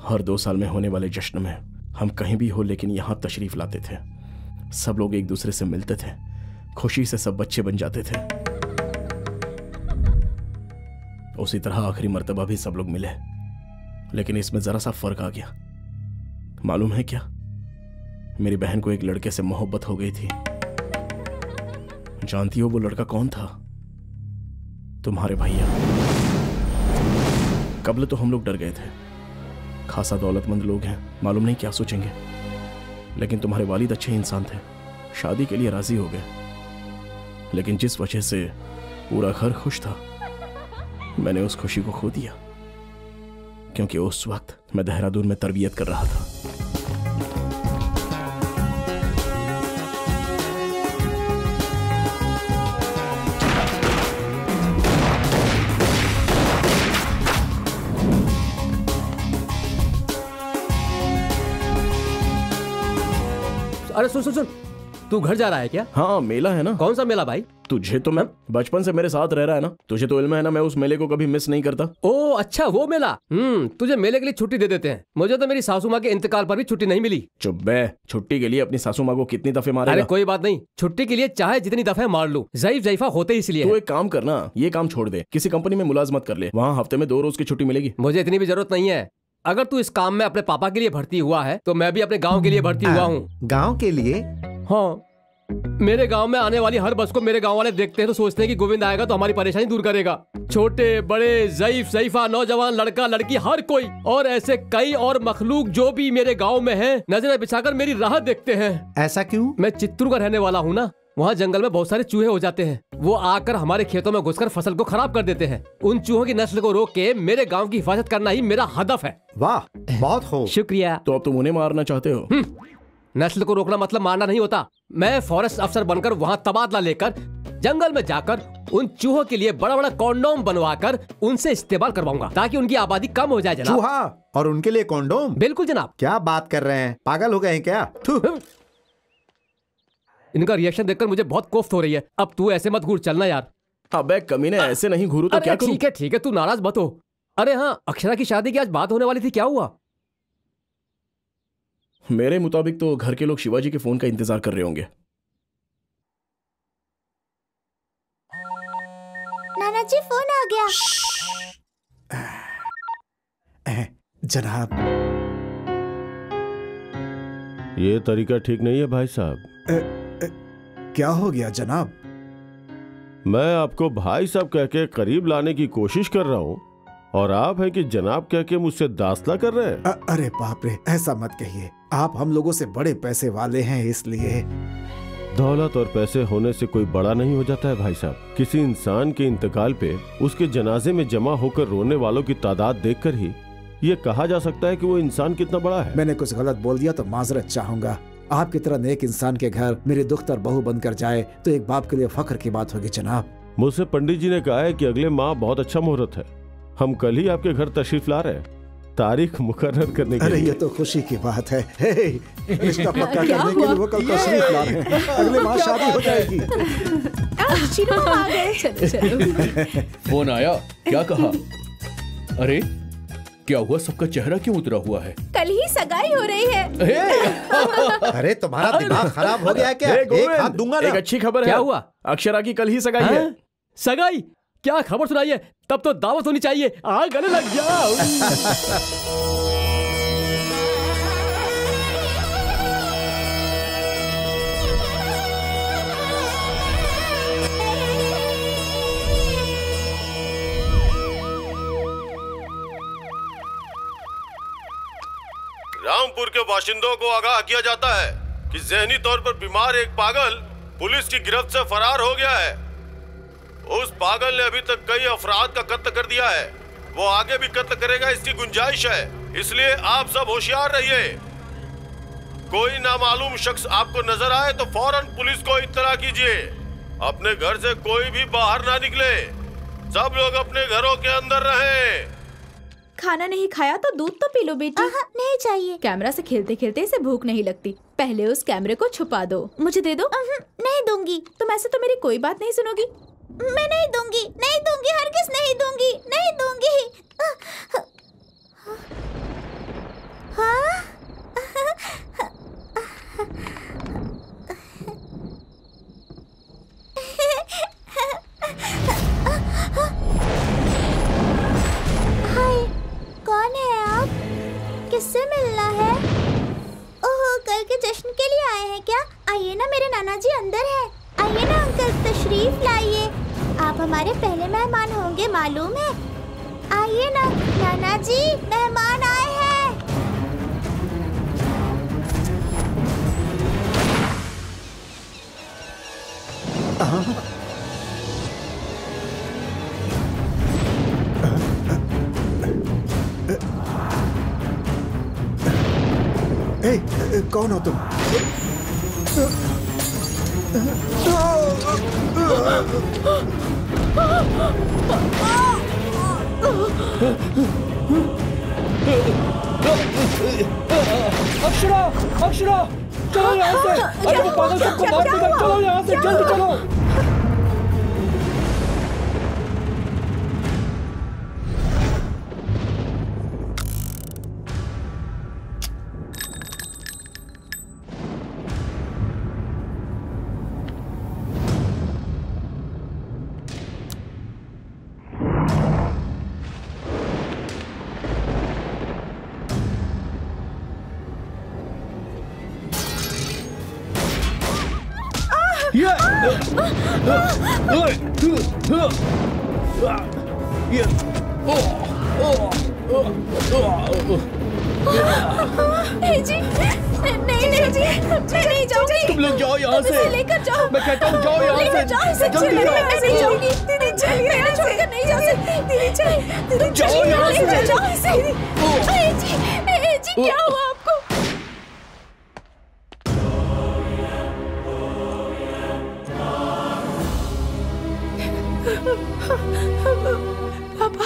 हर 2 साल में होने वाले जश्न में हम कहीं भी हो लेकिन यहां तशरीफ लाते थे। सब लोग एक दूसरे से मिलते थे, खुशी से सब बच्चे बन जाते थे। उसी तरह आखिरी मर्तबा भी सब लोग मिले, लेकिन इसमें जरा सा फर्क आ गया। मालूम है क्या, मेरी बहन को एक लड़के से मोहब्बत हो गई थी। जानती हो वो लड़का कौन था? तुम्हारे भैया। कबल तो हम लोग डर गए थे, खासा दौलतमंद लोग हैं, मालूम नहीं क्या सोचेंगे। लेकिन तुम्हारे वालिद अच्छे इंसान थे, शादी के लिए राजी हो गए। लेकिन जिस वजह से पूरा घर खुश था, मैंने उस खुशी को खो दिया, क्योंकि उस वक्त मैं देहरादून में तरबियत कर रहा था। अरे सुन सुन सुन, तू घर जा रहा है क्या? हाँ, मेला है ना। कौन सा मेला भाई? तुझे तो मैं बचपन से मेरे साथ रह रहा है ना, तुझे तो इल्म है ना, मैं उस मेले को कभी मिस नहीं करता। ओ अच्छा, वो मेला। तुझे मेले के लिए छुट्टी दे देते हैं। मुझे तो मेरी सासू माँ के इंतकाल पर भी छुट्टी नहीं मिली। चुप बे, छुट्टी के लिए अपनी सासू माँ को कितनी दफे मारेगा? अरे कोई बात नहीं, छुट्टी के लिए चाहे जितनी दफे मार लूं, ज़ईफ ज़ईफा होते इसलिए। तू एक काम करना, ये काम छोड़ दे, किसी कंपनी में मुलाजमत कर ले, वहाँ हफ्ते में 2 रोज की छुट्टी मिलेगी। मुझे इतनी भी जरूरत नहीं है। अगर तू इस काम में अपने पापा के लिए भर्ती हुआ है तो मैं भी अपने गाँव के लिए भर्ती हुआ हूँ। गाँव के लिए? हाँ, मेरे गांव में आने वाली हर बस को मेरे गांव वाले देखते हैं तो सोचते हैं कि गोविंद आएगा तो हमारी परेशानी दूर करेगा। छोटे बड़े, ज़ईफ ज़ईफा, नौजवान, लड़का लड़की, हर कोई, और ऐसे कई और मखलूक जो भी मेरे गांव में हैं, नजरें बिछाकर मेरी राह देखते हैं। ऐसा क्यों? मैं चित्तूर का रहने वाला हूँ ना, वहाँ जंगल में बहुत सारे चूहे हो जाते हैं। वो आकर हमारे खेतों में घुसकर फसल को खराब कर देते हैं। उन चूहों की नस्ल को रोक के मेरे गाँव की हिफाजत करना ही मेरा हदफ है। वाह, बहुत खूब। शुक्रिया। तो अब तुम उन्हें मारना चाहते हो? नस्ल को रोकना मतलब मारना नहीं होता। मैं फॉरेस्ट अफसर बनकर वहाँ तबादला लेकर जंगल में जाकर उन चूहों के लिए बड़ा बड़ा कॉन्डोम बनवाकर उनसे इस्तेमाल करवाऊंगा ताकि उनकी आबादी कम हो जाए। जनाब, चूहा और उनके लिए कॉन्डोम? बिल्कुल जनाब। क्या बात कर रहे हैं, पागल हो गए हैं क्या? इनका रिएक्शन देखकर मुझे बहुत कोफ्त हो रही है। अब तू ऐसे मत घूर, चलना यार। अबे कमीने, ऐसे नहीं घूरू तो क्या करूं? ठीक है, तू नाराज मत हो। अरे हाँ, अक्षरा की शादी की आज बात होने वाली थी, क्या हुआ? मेरे मुताबिक तो घर के लोग शिवाजी के फोन का इंतजार कर रहे होंगे। नाना जी, फोन आ गया। जनाब, ये तरीका ठीक नहीं है भाई साहब। क्या हो गया जनाब? मैं आपको भाई साहब कह के करीब लाने की कोशिश कर रहा हूँ और आप है कि जनाब कह के मुझसे दास्ता कर रहे हैं। अरे बाप रे, ऐसा मत कहिए। आप हम लोगों से बड़े पैसे वाले हैं, इसलिए। दौलत और पैसे होने से कोई बड़ा नहीं हो जाता है भाई साहब। किसी इंसान के इंतकाल पे उसके जनाजे में जमा होकर रोने वालों की तादाद देखकर ही ये कहा जा सकता है कि वो इंसान कितना बड़ा है। मैंने कुछ गलत बोल दिया तो माजरत चाहूंगा। आपकी तरह नेक इंसान के घर मेरी दुख्तर बहू बनकर जाए तो एक बाप के लिए फख्र की बात होगी जनाब। मुझसे पंडित जी ने कहा है कि अगले माह बहुत अच्छा मुहूर्त है। हम कल ही आपके घर तशरीफ ला रहे हैं, तारीख मुकर्रर करने के लिए। अरे ये तो खुशी की बात है। रिश्ता पक्का करने के लिए वो कल तशरीफ ला रहे हैं। अगले माह शादी हो जाएगी। फोन आया, क्या कहा? अरे क्या हुआ, सबका चेहरा क्यों उतरा हुआ है? कल ही सगाई हो रही है। अरे तुम्हारा दिमाग खराब हो गया है क्या? एक हाथ दूंगा ना। एक अच्छी खबर है। क्या हुआ? अक्षरा की कल ही सगाई है। सगाई? क्या खबर सुनाइए, तब तो दावत होनी चाहिए। गले लग जाओ। रामपुर के बाशिंदों को आगाह किया जाता है कि ज़हनी तौर पर बीमार एक पागल पुलिस की गिरफ्त से फरार हो गया है। उस पागल ने अभी तक कई अफराद का कत्ल कर दिया है। वो आगे भी कत्ल करेगा, इसकी गुंजाइश है। इसलिए आप सब होशियार रहिए। कोई नामालूम शख्स आपको नजर आए तो फौरन पुलिस को इत्तला कीजिए। अपने घर से कोई भी बाहर ना निकले। सब लोग अपने घरों के अंदर रहें। खाना नहीं खाया तो दूध तो पी लो बेटी। नहीं चाहिए। कैमरा से खेलते खेलते इसे भूख नहीं लगती। पहले उस कैमरे को छुपा दो, मुझे दे दो। नहीं दूंगी। तुम ऐसे तो मेरी कोई बात नहीं सुनोगी। मैं नहीं दूंगी, नहीं दूंगी, हरगिज़ नहीं दूंगी, नहीं दूंगी। हाँ? हाय, कौन है आप? किससे मिलना है? ओह, कल के जश्न के लिए आए हैं क्या? आइए ना, मेरे नाना जी अंदर है। आइए ना अंकल, तशरीफ लाइए। आप हमारे पहले मेहमान होंगे, मालूम है। आइए ना नाना जी, मेहमान आए हैं। कौन हो तुम? अक्षरा, अक्षरा, चलो यहाँ से। अरे वो पागल सबको मार देगा। चलो यहाँ से, जल्दी चलो। नहीं जाऊंगी। तुम लोग जाओ यहाँ से। लेकर जाओ। मैं कहता हूँ जाओ यहाँ से। जल्दी जाओ। नहीं जाऊंगी। दीदी चलिए, मैंने छोड़कर नहीं जा सकती। दीदी चलिए, दीदी जाओ यहाँ से। जाओ इसे। जी क्या हुआ आपको? पापा,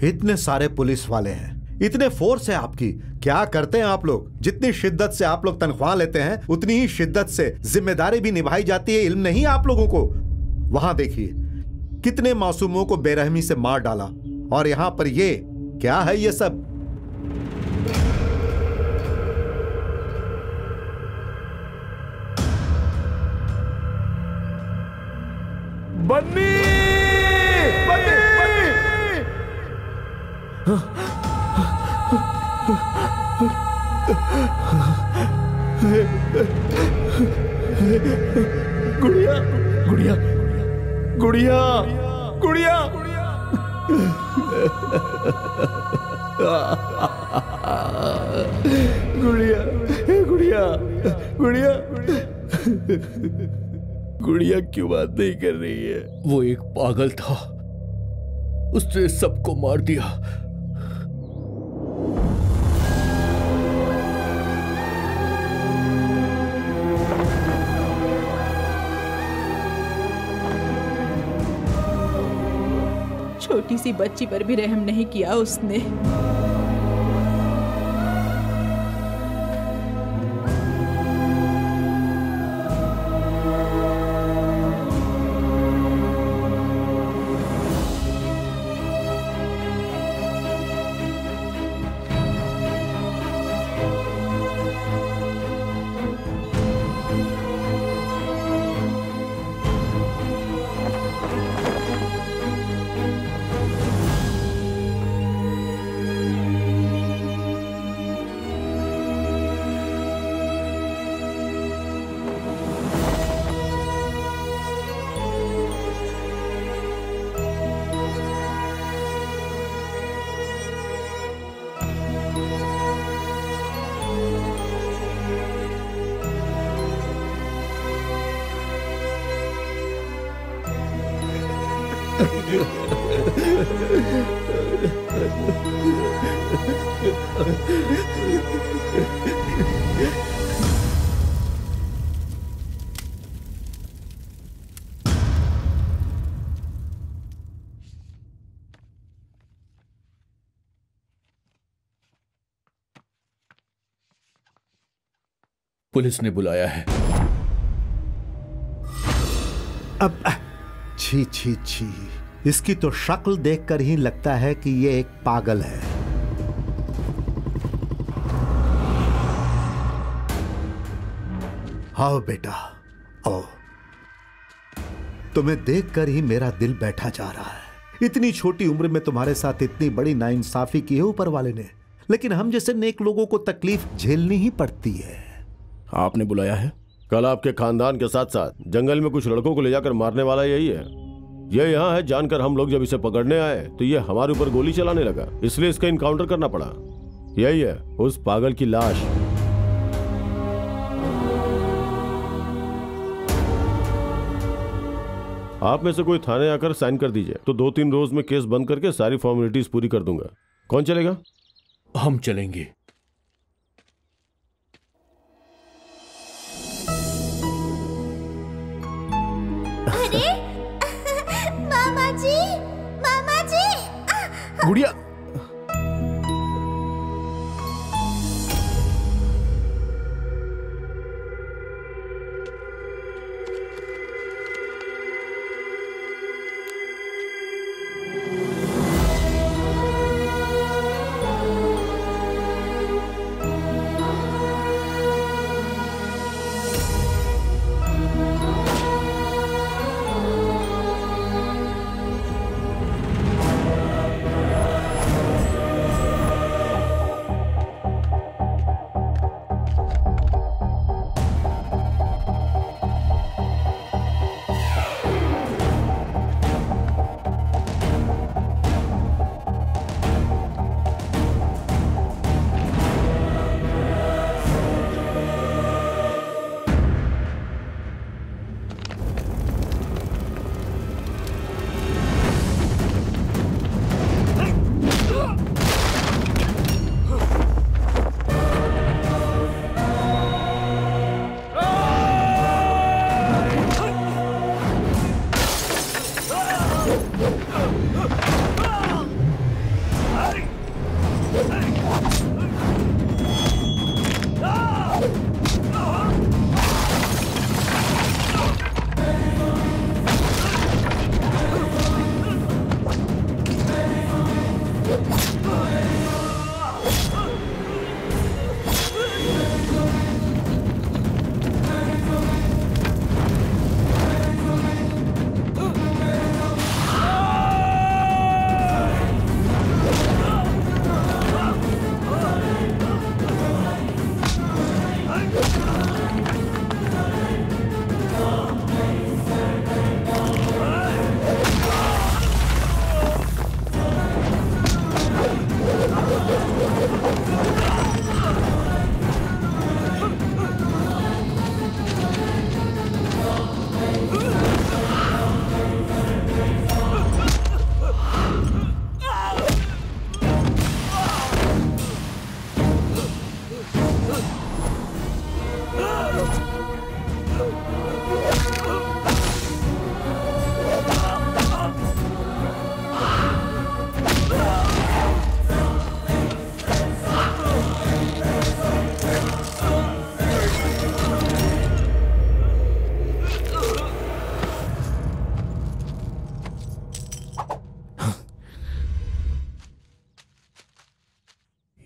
इतने सारे पुलिस वाले हैं, इतने फोर्स है आपकी, क्या करते हैं आप लोग? जितनी शिद्दत से आप लोग तनख्वाह लेते हैं उतनी ही शिद्दत से जिम्मेदारी भी निभाई जाती है। इल्म नहीं आप लोगों को? वहां देखिए कितने मासूमों को बेरहमी से मार डाला, और यहां पर ये क्या है? ये सब बन्नी, गुड़िया, गुड़िया, गुड़िया, गुड़िया, गुड़िया, गुड़िया, गुड़िया, गुड़िया क्यों बात नहीं कर रही है? वो एक पागल था, उसने सबको मार दिया। छोटी सी बच्ची पर भी रहम नहीं किया उसने। पुलिस ने बुलाया है। अब छी छी छी, इसकी तो शक्ल देखकर ही लगता है कि ये एक पागल है। आओ बेटा आओ, तुम्हें देखकर ही मेरा दिल बैठा जा रहा है। इतनी छोटी उम्र में तुम्हारे साथ इतनी बड़ी नाइंसाफी की है ऊपर वाले ने, लेकिन हम जैसे नेक लोगों को तकलीफ झेलनी ही पड़ती है। आपने बुलाया है? कल आपके खानदान के साथ साथ जंगल में कुछ लड़कों को ले जाकर मारने वाला यही है। ये यहाँ है जानकर हम लोग जब इसे पकड़ने आए तो ये हमारे ऊपर गोली चलाने लगा, इसलिए इसका इनकाउंटर करना पड़ा। यही है उस पागल की लाश। आप में से कोई थाने आकर साइन कर दीजिए तो 2-3 रोज में केस बंद करके सारी फॉर्मेलिटीज पूरी कर दूंगा। कौन चलेगा? हम चलेंगे। अरे मामा जी, मामा जी। गुड़िया,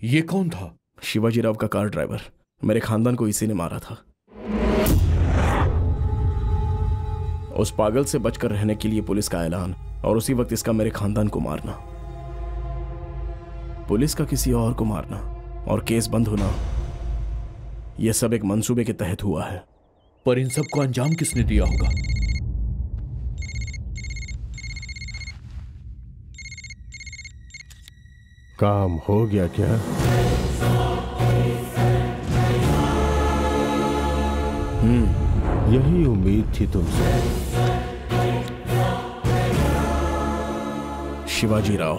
ये कौन था? शिवाजी राव का कार ड्राइवर। मेरे खानदान को इसी ने मारा था। उस पागल से बचकर रहने के लिए पुलिस का ऐलान और उसी वक्त इसका मेरे खानदान को मारना, पुलिस का किसी और को मारना और केस बंद होना, यह सब एक मंसूबे के तहत हुआ है। पर इन सब को अंजाम किसने दिया होगा? काम हो गया क्या? यही उम्मीद थी तुमसे। शिवाजी राव।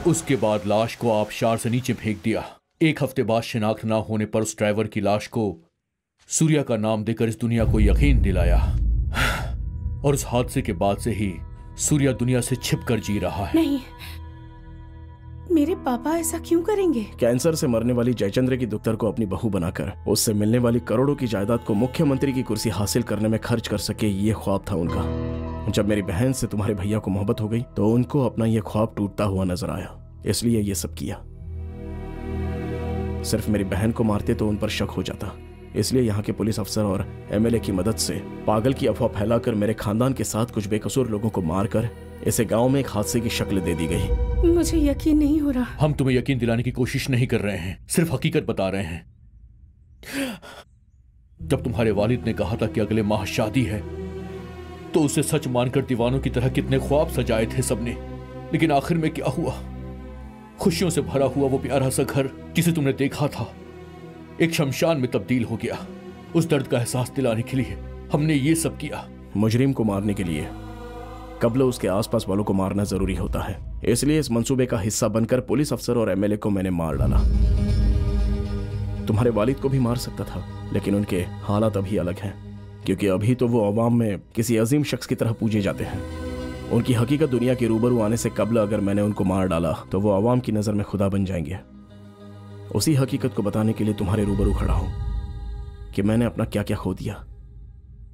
उसके बाद लाश को आबशार से नीचे फेंक दिया। 1 हफ्ते बाद शिनाख्त ना होने पर उस ड्राइवर की लाश को सूर्या का नाम देकर इस दुनिया को यकीन दिलाया। और उस हादसे के बाद से ही सूर्या दुनिया से छिपकर जी रहा है। नहीं, मेरे पापा ऐसा क्यों करेंगे? कैंसर से मरने वाली जयचंद्र की दुख्तर को अपनी बहू बनाकर उससे मिलने वाली करोड़ों की जायदाद को मुख्यमंत्री की कुर्सी हासिल करने में खर्च कर सके, ये ख्वाब था उनका। जब मेरी बहन से तुम्हारे भैया को मोहब्बत हो गई तो उनको अपना ये ख्वाब टूटता हुआ नजर आया, इसलिए ये सब किया। सिर्फ मेरी बहन को मारते तो उन पर शक हो जाता, इसलिए यहाँ के पुलिस अफसर और एमएलए की मदद से पागल की अफवाह फैलाकर मेरे खानदान के साथ कुछ बेकसूर लोगों को मारकर इसे गांव में एक हादसे की शक्ल दे दी गई। मुझे यकीन नहीं हो रहा। हम तुम्हें यकीन दिलाने की कोशिश नहीं कर रहे हैं, सिर्फ हकीकत बता रहे हैं। जब तुम्हारे वालिद ने कहा था कि अगले माह शादी है, तो उसे सच मानकर दीवानों की तरह कितने ख्वाब सजाए थे सबने, लेकिन आखिर में क्या हुआ? खुशियों से भरा हुआ वो प्यारा सा घर जिसे तुमने देखा था एक शमशान में तब्दील हो गया। उस दर्द का एहसास दिलाने के लिए हमने ये सब किया। मुजरिम को मारने के लिए कब्ल उसके आसपास वालों को मारना जरूरी होता है, इसलिए इस मंसूबे का हिस्सा बनकर पुलिस अफसर और एमएलए को मैंने मार डाला। तुम्हारे वालिद को भी मार सकता था, लेकिन उनके हालात अभी अलग हैं, क्योंकि अभी तो वो अवाम में किसी अजीम शख्स की तरह पूजे जाते हैं। उनकी हकीकत दुनिया के रूबरू आने से कब्ल अगर मैंने उनको मार डाला तो वो अवाम की नजर में खुदा बन जाएंगे। उसी हकीकत को बताने के लिए तुम्हारे रूबरू खड़ा हूं कि मैंने अपना क्या क्या खो दिया।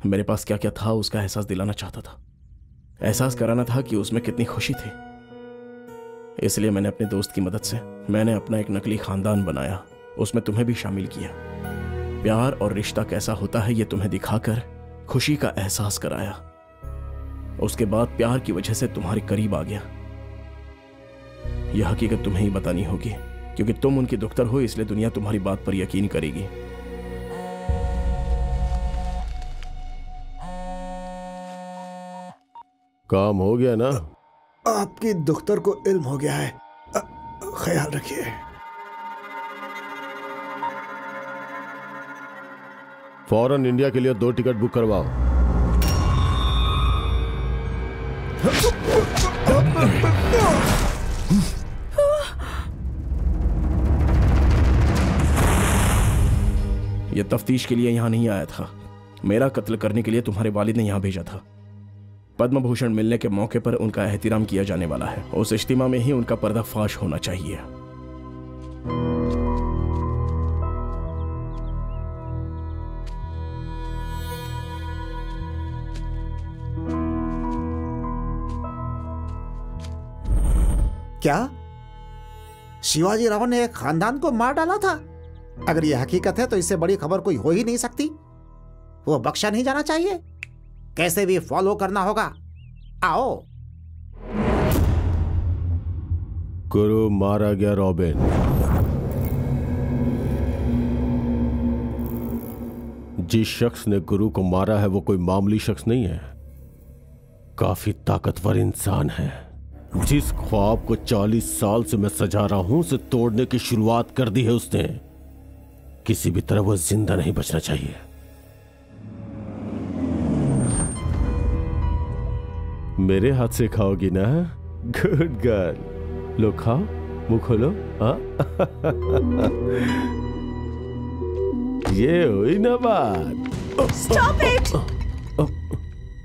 मेरे पास क्या क्या था उसका एहसास दिलाना चाहता था, एहसास कराना था कि उसमें कितनी खुशी थी। इसलिए मैंने अपने दोस्त की मदद से मैंने अपना एक नकली खानदान बनाया, उसमें तुम्हें भी शामिल किया। प्यार और रिश्ता कैसा होता है ये तुम्हें दिखाकर खुशी का एहसास कराया। उसके बाद प्यार की वजह से तुम्हारे करीब आ गया। यह हकीकत तुम्हें ही बतानी होगी, क्योंकि तुम उनकी दुख्तर हो, इसलिए दुनिया तुम्हारी बात पर यकीन करेगी। काम हो गया ना? आपकी दुख्तर को इल्म हो गया है, ख्याल रखिए। फौरन इंडिया के लिए 2 टिकट बुक करवाओ। यह तफ्तीश के लिए यहां नहीं आया था, मेरा कत्ल करने के लिए तुम्हारे वालिद ने यहां भेजा था। पद्म भूषण मिलने के मौके पर उनका एहतिराम किया जाने वाला है, उस इज्तिमा में ही उनका पर्दाफाश होना चाहिए। क्या शिवाजी राव ने एक खानदान को मार डाला था? अगर यह हकीकत है तो इससे बड़ी खबर कोई हो ही नहीं सकती। वो बख्शा नहीं जाना चाहिए, कैसे भी फॉलो करना होगा। आओ। गुरु मारा गया रॉबिन। जिस शख्स ने गुरु को मारा है वो कोई मामूली शख्स नहीं है, काफी ताकतवर इंसान है। जिस ख्वाब को 40 साल से मैं सजा रहा हूं उसे तोड़ने की शुरुआत कर दी है उसने। किसी भी तरह वो जिंदा नहीं बचना चाहिए। मेरे हाथ से खाओगी ना? Good girl. लो खाओ, मुंह खोलो। ये हुई ना बात। Stop it.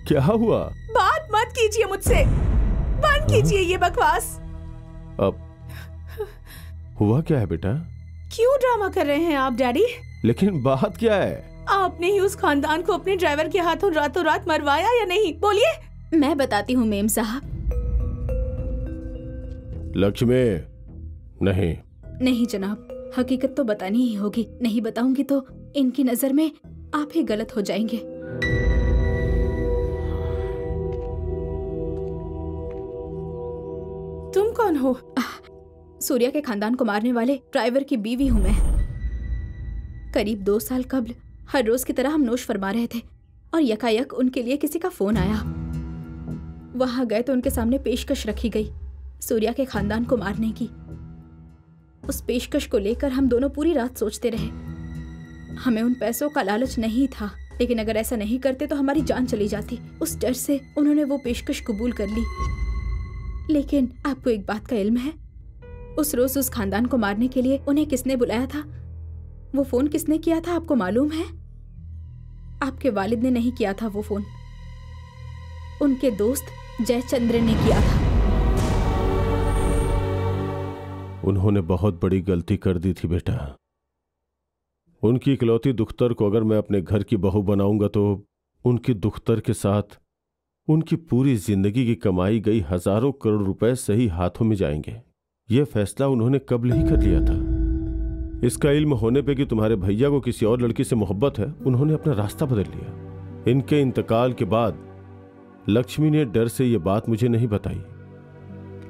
क्या हुआ? बात मत कीजिए मुझसे, बंद कीजिए ये बकवास। अब हुआ क्या है बेटा? क्यों ड्रामा कर रहे हैं आप डैडी? लेकिन बात क्या है? आपने ही उस खानदान को अपने ड्राइवर के हाथों रातों रात मरवाया या नहीं? बोलिए। मैं बताती हूँ मेम साहब। लक्ष्मी, नहीं नहीं जनाब, हकीकत तो बतानी ही होगी। नहीं बताऊंगी तो इनकी नजर में आप ही गलत हो जाएंगे। तुम कौन हो? सूर्या के खानदान को मारने वाले ड्राइवर की बीवी हूँ मैं। करीब 2 साल कबल हर रोज की तरह हम नोश फरमा रहे थे और यकायक उनके लिए किसी का फोन आया। वहां गए तो उनके सामने पेशकश रखी गई सूर्या के खानदान को मारने की। उस पेशकश को लेकर हम दोनों पूरी रात सोचते रहे। हमें उन पैसों का लालच नहीं था, लेकिन अगर ऐसा नहीं करते तो हमारी जान चली जाती। उस डर से उन्होंने वो पेशकश कबूल कर ली। लेकिन आपको एक बात का इल्म है, उस रोज उस खानदान को मारने के लिए उन्हें किसने बुलाया था? वो फोन किसने किया था आपको मालूम है? आपके वालिद ने नहीं किया था वो फोन, उनके दोस्त जयचंद्र ने किया था। उन्होंने बहुत बड़ी गलती कर दी थी बेटा। उनकी इकलौती दुख्तर को अगर मैं अपने घर की बहू बनाऊंगा तो उनकी दुख्तर के साथ उनकी पूरी जिंदगी की कमाई गई हजारों करोड़ रुपए सही हाथों में जाएंगे। यह फैसला उन्होंने कब ही कर लिया था। इसका इल्म होने पे कि तुम्हारे भैया को किसी और लड़की से मोहब्बत है, उन्होंने अपना रास्ता बदल लिया। इनके इंतकाल के बाद लक्ष्मी ने डर से यह बात मुझे नहीं बताई,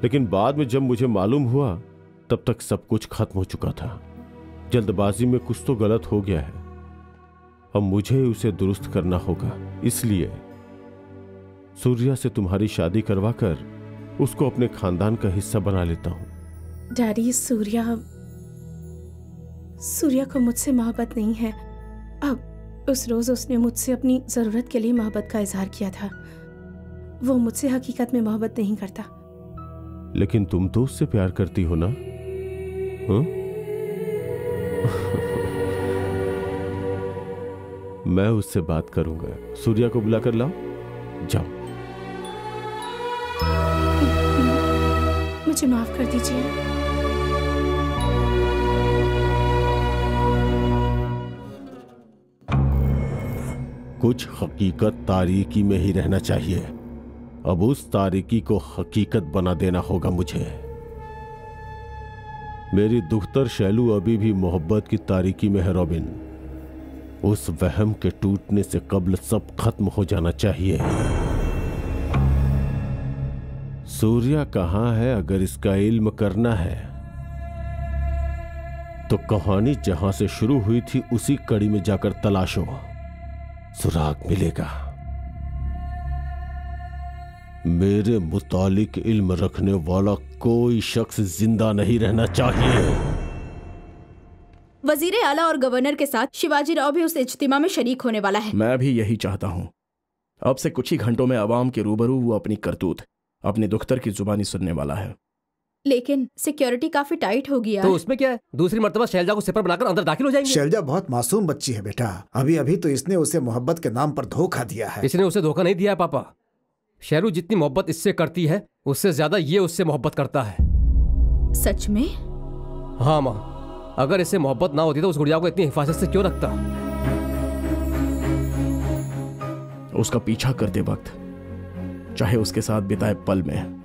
लेकिन बाद में जब मुझे मालूम हुआ तब तक सब कुछ खत्म हो चुका था। जल्दबाजी में कुछ तो गलत हो गया है, अब मुझे उसे दुरुस्त करना होगा। इसलिए सूर्या से तुम्हारी शादी करवाकर उसको अपने खानदान का हिस्सा बना लेता हूं। डैडी, सूर्या को मुझसे मोहब्बत नहीं है। अब उस रोज उसने मुझसे अपनी जरूरत के लिए मोहब्बत का इजहार किया था। वो मुझसे हकीकत में मोहब्बत नहीं करता। लेकिन तुम तो उससे प्यार करती हो ना? मैं उससे बात करूंगा। सूर्या को बुला कर लाओ। जाओ। मुझे माफ कर दीजिए। कुछ हकीकत तारीकी में ही रहना चाहिए। अब उस तारीकी को हकीकत बना देना होगा मुझे। मेरी दुख्तर शैलू अभी भी मोहब्बत की तारीकी में है रॉबिन। उस वहम के टूटने से कब्ल सब खत्म हो जाना चाहिए। सूर्या कहां है? अगर इसका इल्म करना है तो कहानी जहां से शुरू हुई थी उसी कड़ी में जाकर तलाशो, सुराग मिलेगा। मेरे मुतालिक इल्म रखने वाला कोई शख्स जिंदा नहीं रहना चाहिए। वजीर आला और गवर्नर के साथ शिवाजी राव भी उस इज्तिमा में शरीक होने वाला है। मैं भी यही चाहता हूँ। अब से कुछ ही घंटों में अवाम के रूबरू वो अपनी करतूत अपनी दुख्तर की जुबानी सुनने वाला है। लेकिन सिक्योरिटी काफी टाइट हो गया। तो उसमें क्या है, दूसरी मर्तबा शैलजा को सिपर बनाकर अंदर दाखिल हो जाएंगे। शैलजा बहुत मासूम बच्ची है बेटा। अभी अभी तो इसने उसे मोहब्बत के नाम पर धोखा दिया है। इसने उसे धोखा नहीं दिया है पापा। शैरू जितनी मोहब्बत इससे करती है उससे ज्यादा ये उससे मोहब्बत करता है। सच में? हाँ माँ, अगर इससे मोहब्बत ना होती तो उस गुड़िया को इतनी हिफाजत से क्यों रखता? उसका पीछा करते वक्त, चाहे उसके साथ बिताए पल में,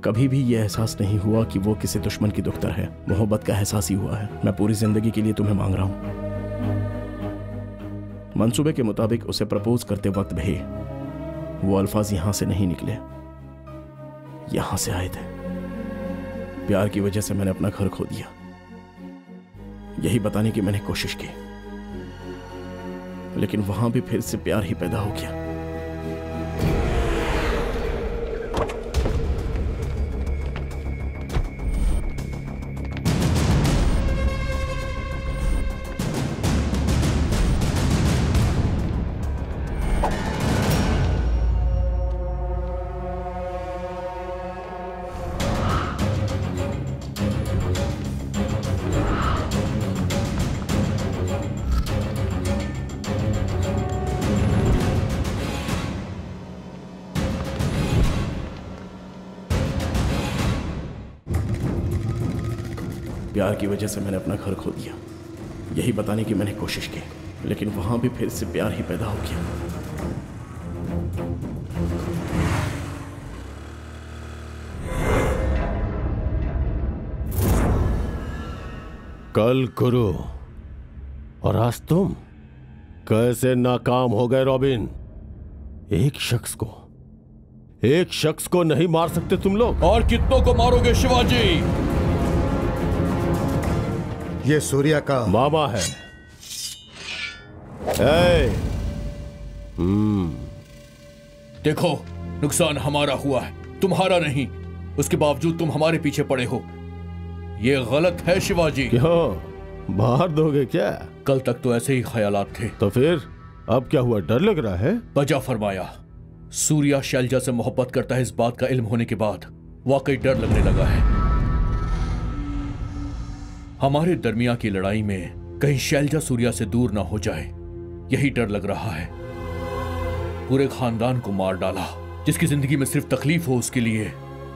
कभी भी यह एहसास नहीं हुआ कि वो किसी दुश्मन की दुख्तर है। मोहब्बत का एहसास ही हुआ है। मैं पूरी जिंदगी के लिए तुम्हें मांग रहा हूं। मंसूबे के मुताबिक उसे प्रपोज करते वक्त भी वो अल्फाज यहां से नहीं निकले, यहां से आए थे। प्यार की वजह से मैंने अपना घर खो दिया, यही बताने की मैंने कोशिश की, लेकिन वहां भी फिर से प्यार ही पैदा हो गया। प्यार की वजह से मैंने अपना घर खो दिया, यही बताने की मैंने कोशिश की, लेकिन वहां भी फिर से प्यार ही पैदा हो गया। कल गुरु और आज तुम कैसे नाकाम हो गए रॉबिन? एक शख्स को नहीं मार सकते तुम लोग? और कितनों को मारोगे शिवाजी? ये सूर्या का मामा है। देखो, नुकसान हमारा हुआ है, तुम्हारा नहीं। उसके बावजूद तुम हमारे पीछे पड़े हो, ये गलत है शिवाजी। क्यों, मार दोगे क्या? कल तक तो ऐसे ही ख्यालात थे। तो फिर अब क्या हुआ, डर लग रहा है? बजा फरमाया। सूर्या शैलजा से मोहब्बत करता है, इस बात का इल्म होने के बाद वाकई डर लगने लगा है। हमारे दरमिया की लड़ाई में कहीं शैलजा सूर्या से दूर ना हो जाए, यही डर लग रहा है। पूरे खानदान को मार डाला, जिसकी जिंदगी में सिर्फ तकलीफ हो उसके लिए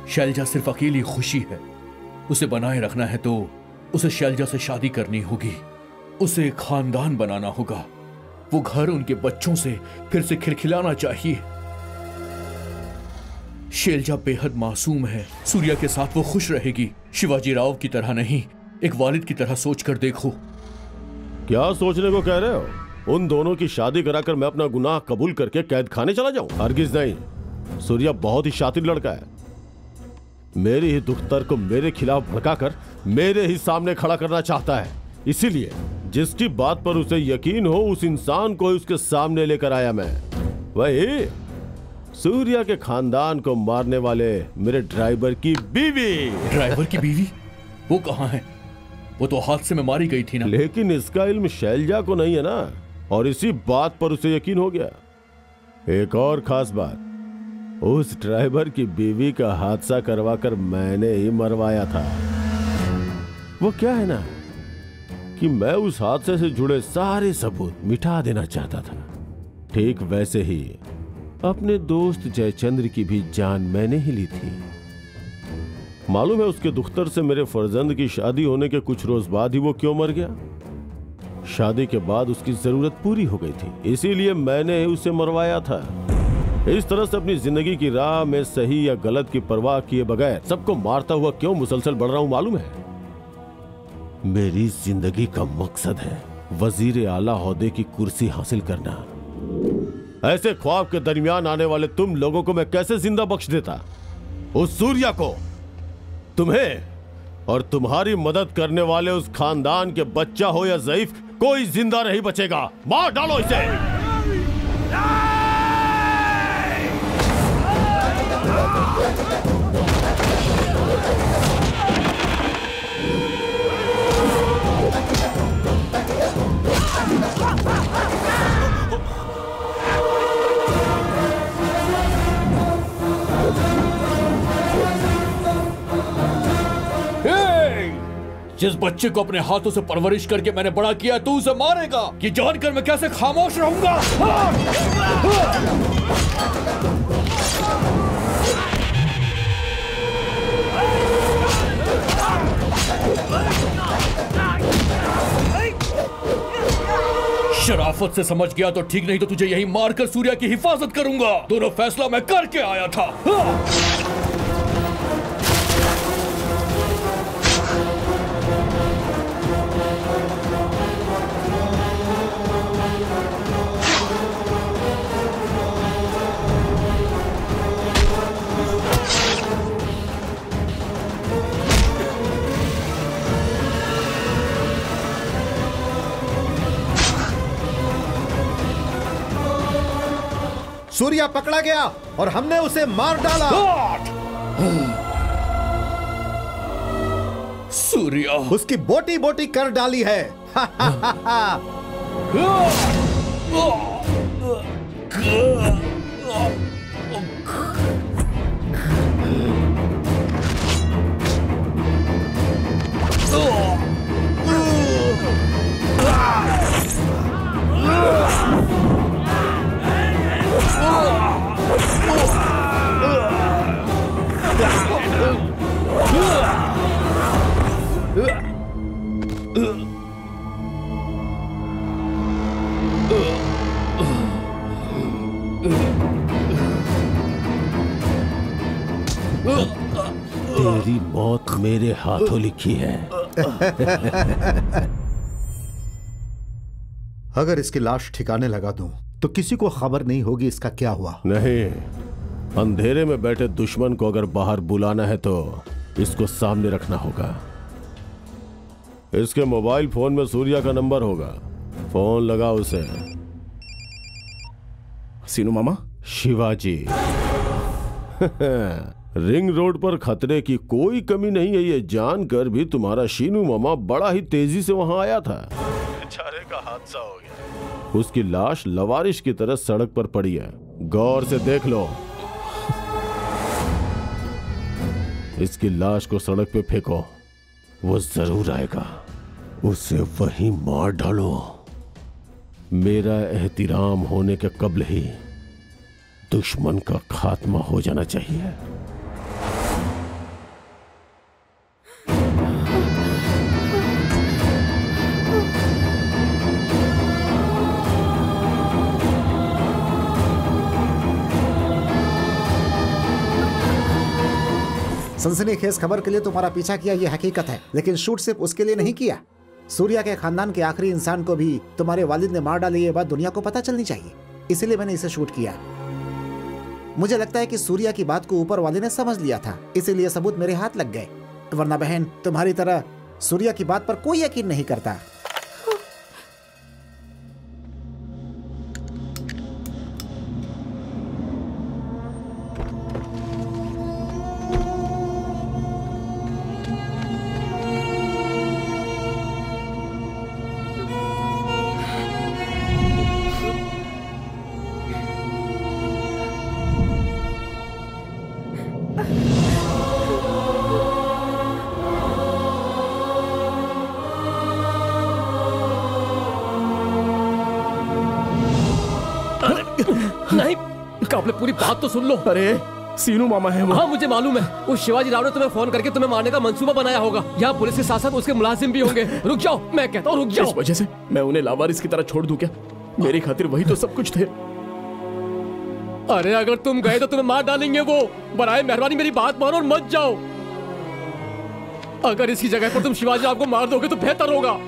शैलजा सिर्फ अकेली खुशी है। उसे बनाए रखना है तो उसे शैलजा से शादी करनी होगी, उसे खानदान बनाना होगा, वो घर उनके बच्चों से फिर से खिलखिलाना चाहिए। शैलजा बेहद मासूम है, सूर्या के साथ वो खुश रहेगी, शिवाजी राव की तरह नहीं, एक वालिद की तरह सोच कर देखो। क्या सोचने को कह रहे हो? उन दोनों की शादी कराकर मैं अपना गुनाह कबूल करके कैद खाने चला जाऊं? हरगिज नहीं। सूर्या बहुत ही शातिर लड़का है, मेरी ही दुख्तर को मेरे खिलाफ भड़काकर मेरे ही सामने खड़ा करना चाहता है। इसीलिए जिसकी बात पर उसे यकीन हो उस इंसान को उसके सामने लेकर आया मैं। वही सूर्या के खानदान को मारने वाले मेरे ड्राइवर की बीवी। ड्राइवर की बीवी? वो कहाँ है? वो तो हादसे में मारी गई थी ना। लेकिन इसका इल्म शैलजा को नहीं है ना, और इसी बात पर उसे यकीन हो गया। एक और खास बात, उस ड्राइवर की बीवी का हादसा करवाकर मैंने ही मरवाया था। वो क्या है ना कि मैं उस हादसे से जुड़े सारे सबूत मिटा देना चाहता था। ठीक वैसे ही अपने दोस्त जयचंद्र की भी जान मैंने ही ली थी। मालूम है उसके दुख्तर से मेरे फर्जंद की शादी होने के कुछ रोज बाद ही वो क्यों मर गया? शादी के बाद उसकी जरूरत पूरी हो गई थी, इसीलिए मैंने उसे मरवाया था। इस तरह से अपनी जिंदगी की राह में सही या गलत की परवाह किए बगैर सबको मारता हुआ क्यों मुसलसल बढ़ रहा हूं मालूम है? मेरी जिंदगी का मकसद है वजीर आला ओहदे की कुर्सी हासिल करना। ऐसे ख्वाब के दरमियान आने वाले तुम लोगों को मैं कैसे जिंदा बख्श देता? उस सूर्या को, तुम्हें और तुम्हारी मदद करने वाले उस खानदान के बच्चा हो या ज़ईफ, कोई जिंदा नहीं बचेगा। मार डालो इसे। जिस बच्चे को अपने हाथों से परवरिश करके मैंने बड़ा किया, तू उसे मारेगा? ये जानकर मैं कैसे खामोश रहूंगा? शराफत से समझ गया तो ठीक, नहीं तो तुझे यही मारकर सूर्या की हिफाजत करूंगा। दोनों फैसला मैं करके आया था। सूर्या पकड़ा गया और हमने उसे मार डाला। सूर्या उसकी बोटी बोटी कर डाली है। तेरी मौत मेरे हाथों लिखी है। अगर इसकी लाश ठिकाने लगा दूं तो किसी को खबर नहीं होगी इसका क्या हुआ। नहीं, अंधेरे में बैठे दुश्मन को अगर बाहर बुलाना है तो इसको सामने रखना होगा। इसके मोबाइल फोन में सूर्या का नंबर होगा, फोन लगा उसे। सीनू मामा? शिवाजी। रिंग रोड पर खतरे की कोई कमी नहीं है, ये जानकर भी तुम्हारा शीनू मामा बड़ा ही तेजी से वहां आया था। बेचारे का हादसा हो गया। उसकी लाश लवारिश की तरह सड़क पर पड़ी है। गौर से देख लो। इसकी लाश को सड़क पे फेंको, वो जरूर आएगा। उसे वहीं मार डालो। मेरा एहतिराम होने के कब्ल ही दुश्मन का खात्मा हो जाना चाहिए। सनसनीखेज खबर के लिए तुम्हारा पीछा किया ये हकीकत है, लेकिन शूट सिर्फ उसके लिए नहीं किया। सूर्या के खानदान के आखिरी इंसान को भी तुम्हारे वालिद ने मार डाली, ये बात दुनिया को पता चलनी चाहिए, इसीलिए मैंने इसे शूट किया। मुझे लगता है कि सूर्या की बात को ऊपर वाले ने समझ लिया था, इसीलिए सबूत मेरे हाथ लग गए। वरना बहन तुम्हारी तरह सूर्या की बात पर कोई यकीन नहीं करता। नहीं, काबले पूरी बात तो सुन लो। अरे सीनू मामा है वो। हाँ मुझे मालूम है, उस शिवाजी राव ने तुम्हें फोन करके तुम्हें मारने का मंसूबा बनाया होगा। यहाँ पुलिस के साथ साथ उसके मुलाजिम भी होंगे। रुक जाओ, मैं कहता हूँ रुक जाओ। इस वजह से मैं उन्हें लावारिस की तरह छोड़ दूं क्या? मेरी खातिर वही तो सब कुछ थे। अरे अगर तुम गए तो तुम्हें मार डालेंगे वो। बराए मेहरबानी मेरी बात मानो और मत जाओ। अगर इसकी जगह पर तुम शिवाजी राव को मार दोगे तो बेहतर होगा।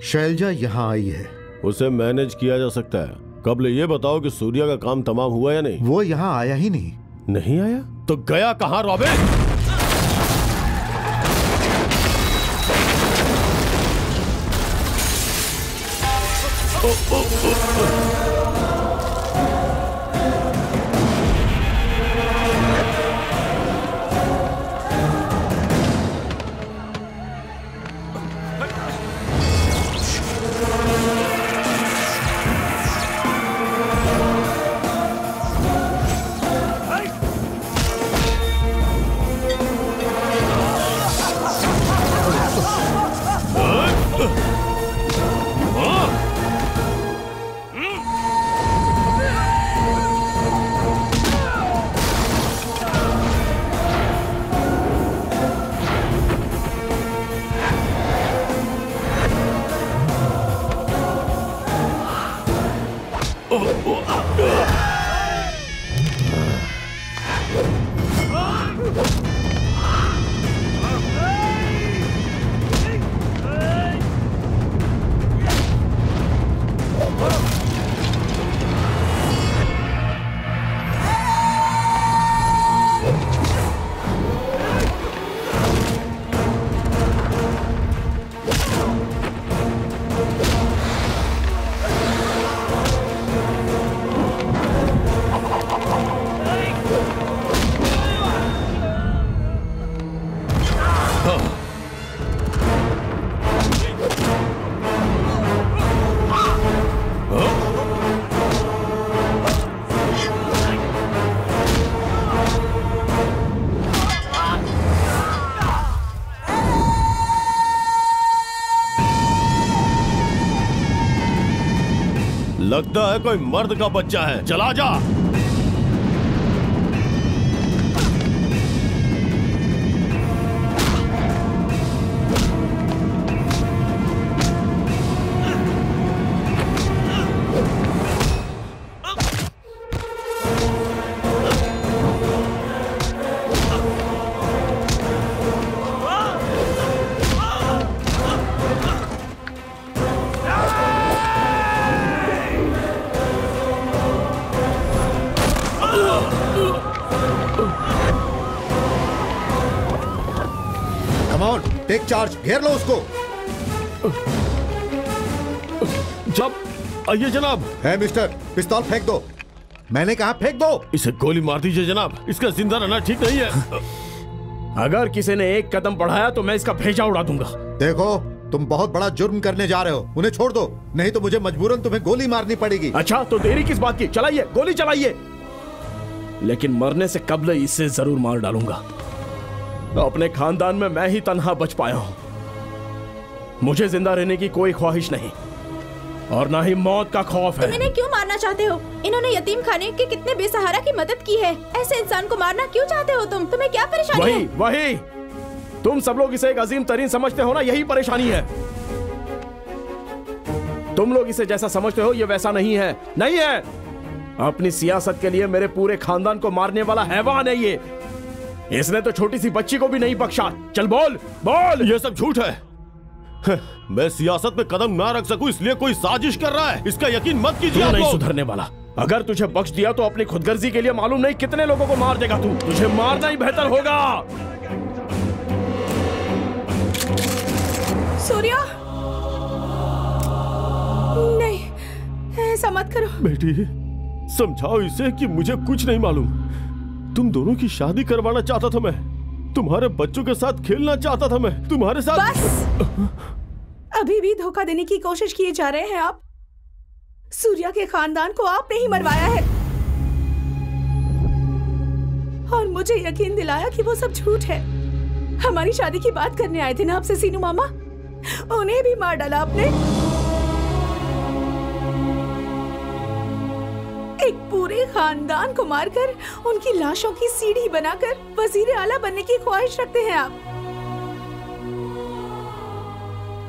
शैलजा यहाँ आई है। उसे मैनेज किया जा सकता है। कबल ये बताओ कि सूर्या का काम तमाम हुआ या नहीं? वो यहाँ आया ही नहीं। नहीं आया तो गया कहाँ रॉबिन? लगता है कोई मर्द का बच्चा है। चला जा। टेक चार्ज, घेर लो उसको। जब आइए जनाब। है मिस्टर, पिस्तौल फेंक दो। मैंने कहा फेंक दो। इसे गोली मार दीजिए जनाब, इसका जिंदा रहना ठीक नहीं है। अगर किसी ने एक कदम बढ़ाया तो मैं इसका भेजा उड़ा दूंगा। देखो तुम बहुत बड़ा जुर्म करने जा रहे हो, उन्हें छोड़ दो, नहीं तो मुझे मजबूरन तुम्हें गोली मारनी पड़ेगी। अच्छा तो देरी किस बात की, चलाइए गोली चलाइए। लेकिन मरने से कबल इसे जरूर मार डालूंगा। अपने खानदान में मैं ही तन्हा बच पाया हूं। मुझे जिंदा रहने की कोई ख्वाहिश नहीं और ना ही मौत का खौफ है। तुम इन्हें क्यों मारना चाहते हो? इन्होंने यतीम खाने के कितने बेसहारा की मदद की है। ऐसे इंसान को मारना क्यों चाहते हो तुम? तुम्हें क्या परेशानी है? वही तुम सब लोग इसे एक अजीम तरीन समझते हो ना, यही परेशानी है। तुम लोग इसे जैसा समझते हो ये वैसा नहीं है, नहीं है। अपनी सियासत के लिए मेरे पूरे खानदान को मारने वाला हैवान है ये। इसने तो छोटी सी बच्ची को भी नहीं बख्शा। चल बोल बोल। ये सब झूठ है। मैं सियासत में कदम ना रख सकूं इसलिए कोई साजिश कर रहा है, इसका यकीन मत कीजिए। तू नहीं सुधरने वाला। अगर तुझे बख्श दिया तो अपनी खुदगर्जी के लिए मालूम नहीं कितने लोगों को मार देगा तू। तुझे मारना ही बेहतर होगा। सूर्या नहीं, ऐसा मत करो। बेटी समझाओ इसे कि मुझे कुछ नहीं मालूम। तुम दोनों की शादी करवाना चाहता था मैं, तुम्हारे बच्चों के साथ खेलना चाहता था मैं, तुम्हारे साथ। बस अभी भी धोखा देने की कोशिश किए जा रहे हैं आप। सूर्या के खानदान को आपने ही मरवाया है और मुझे यकीन दिलाया कि वो सब झूठ है। हमारी शादी की बात करने आए थे ना आपसे सीनू मामा, उन्हें भी मार डाला आपने। एक पूरे खानदान को मारकर उनकी लाशों की सीढ़ी बनाकर वजीर आला बनने की ख्वाहिश रखते हैं आप।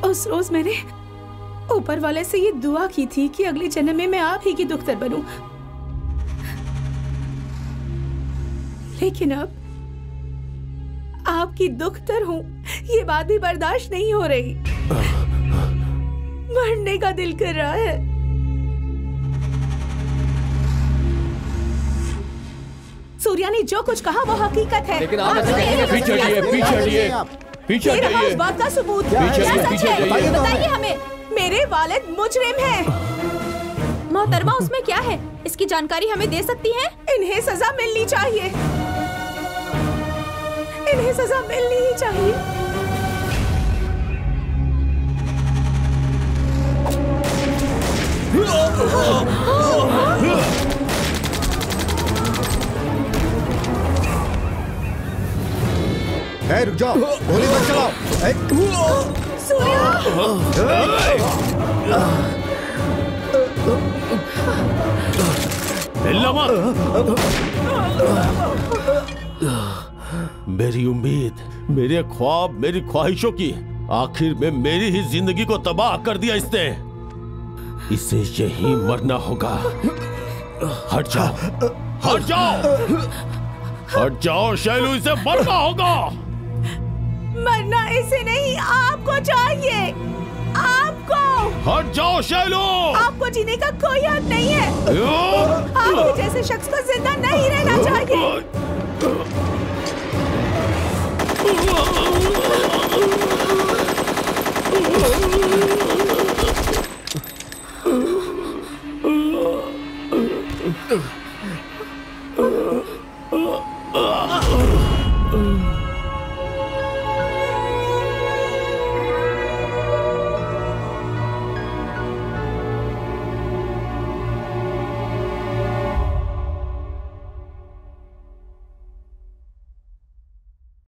उस रोज मैंने ऊपर वाले से ये दुआ की थी कि अगले जन्म में मैं आप ही की दुख्तर बनूं, लेकिन अब आपकी दुख्तर हूं ये बात भी बर्दाश्त नहीं हो रही। मरने का दिल कर रहा है। सूर्या ने जो कुछ कहा वो हकीकत है। लेकिन आप ऐसे कहेंगे, पीछे हटिए, पीछे हटिए, पीछे हटिए। इस बात का सबूत पीछे क्या सच पीछे है? हटिए। बताइए हमें। मेरे वालिद मुजरिम हैं। मोहतरमा उसमें क्या है, इसकी जानकारी हमें दे सकती हैं? इन्हें सजा मिलनी चाहिए, इन्हें सजा मिलनी ही चाहिए। रुक जाओ, गोली मत चलाओ। मेरी उम्मीद, मेरे ख्वाब, मेरी ख्वाहिशों की आखिर में मेरी ही जिंदगी को तबाह कर दिया इसने। इसे यही मरना होगा। हट जाओ, हट जाओ, हट जाओ शैलू, इसे मरना होगा। मरना इसे नहीं, आपको चाहिए, आपको। हट जाओ शैलू, आपको जीने का कोई हक नहीं है। आपके जैसे शख्स को जिंदा नहीं रहना चाहिए।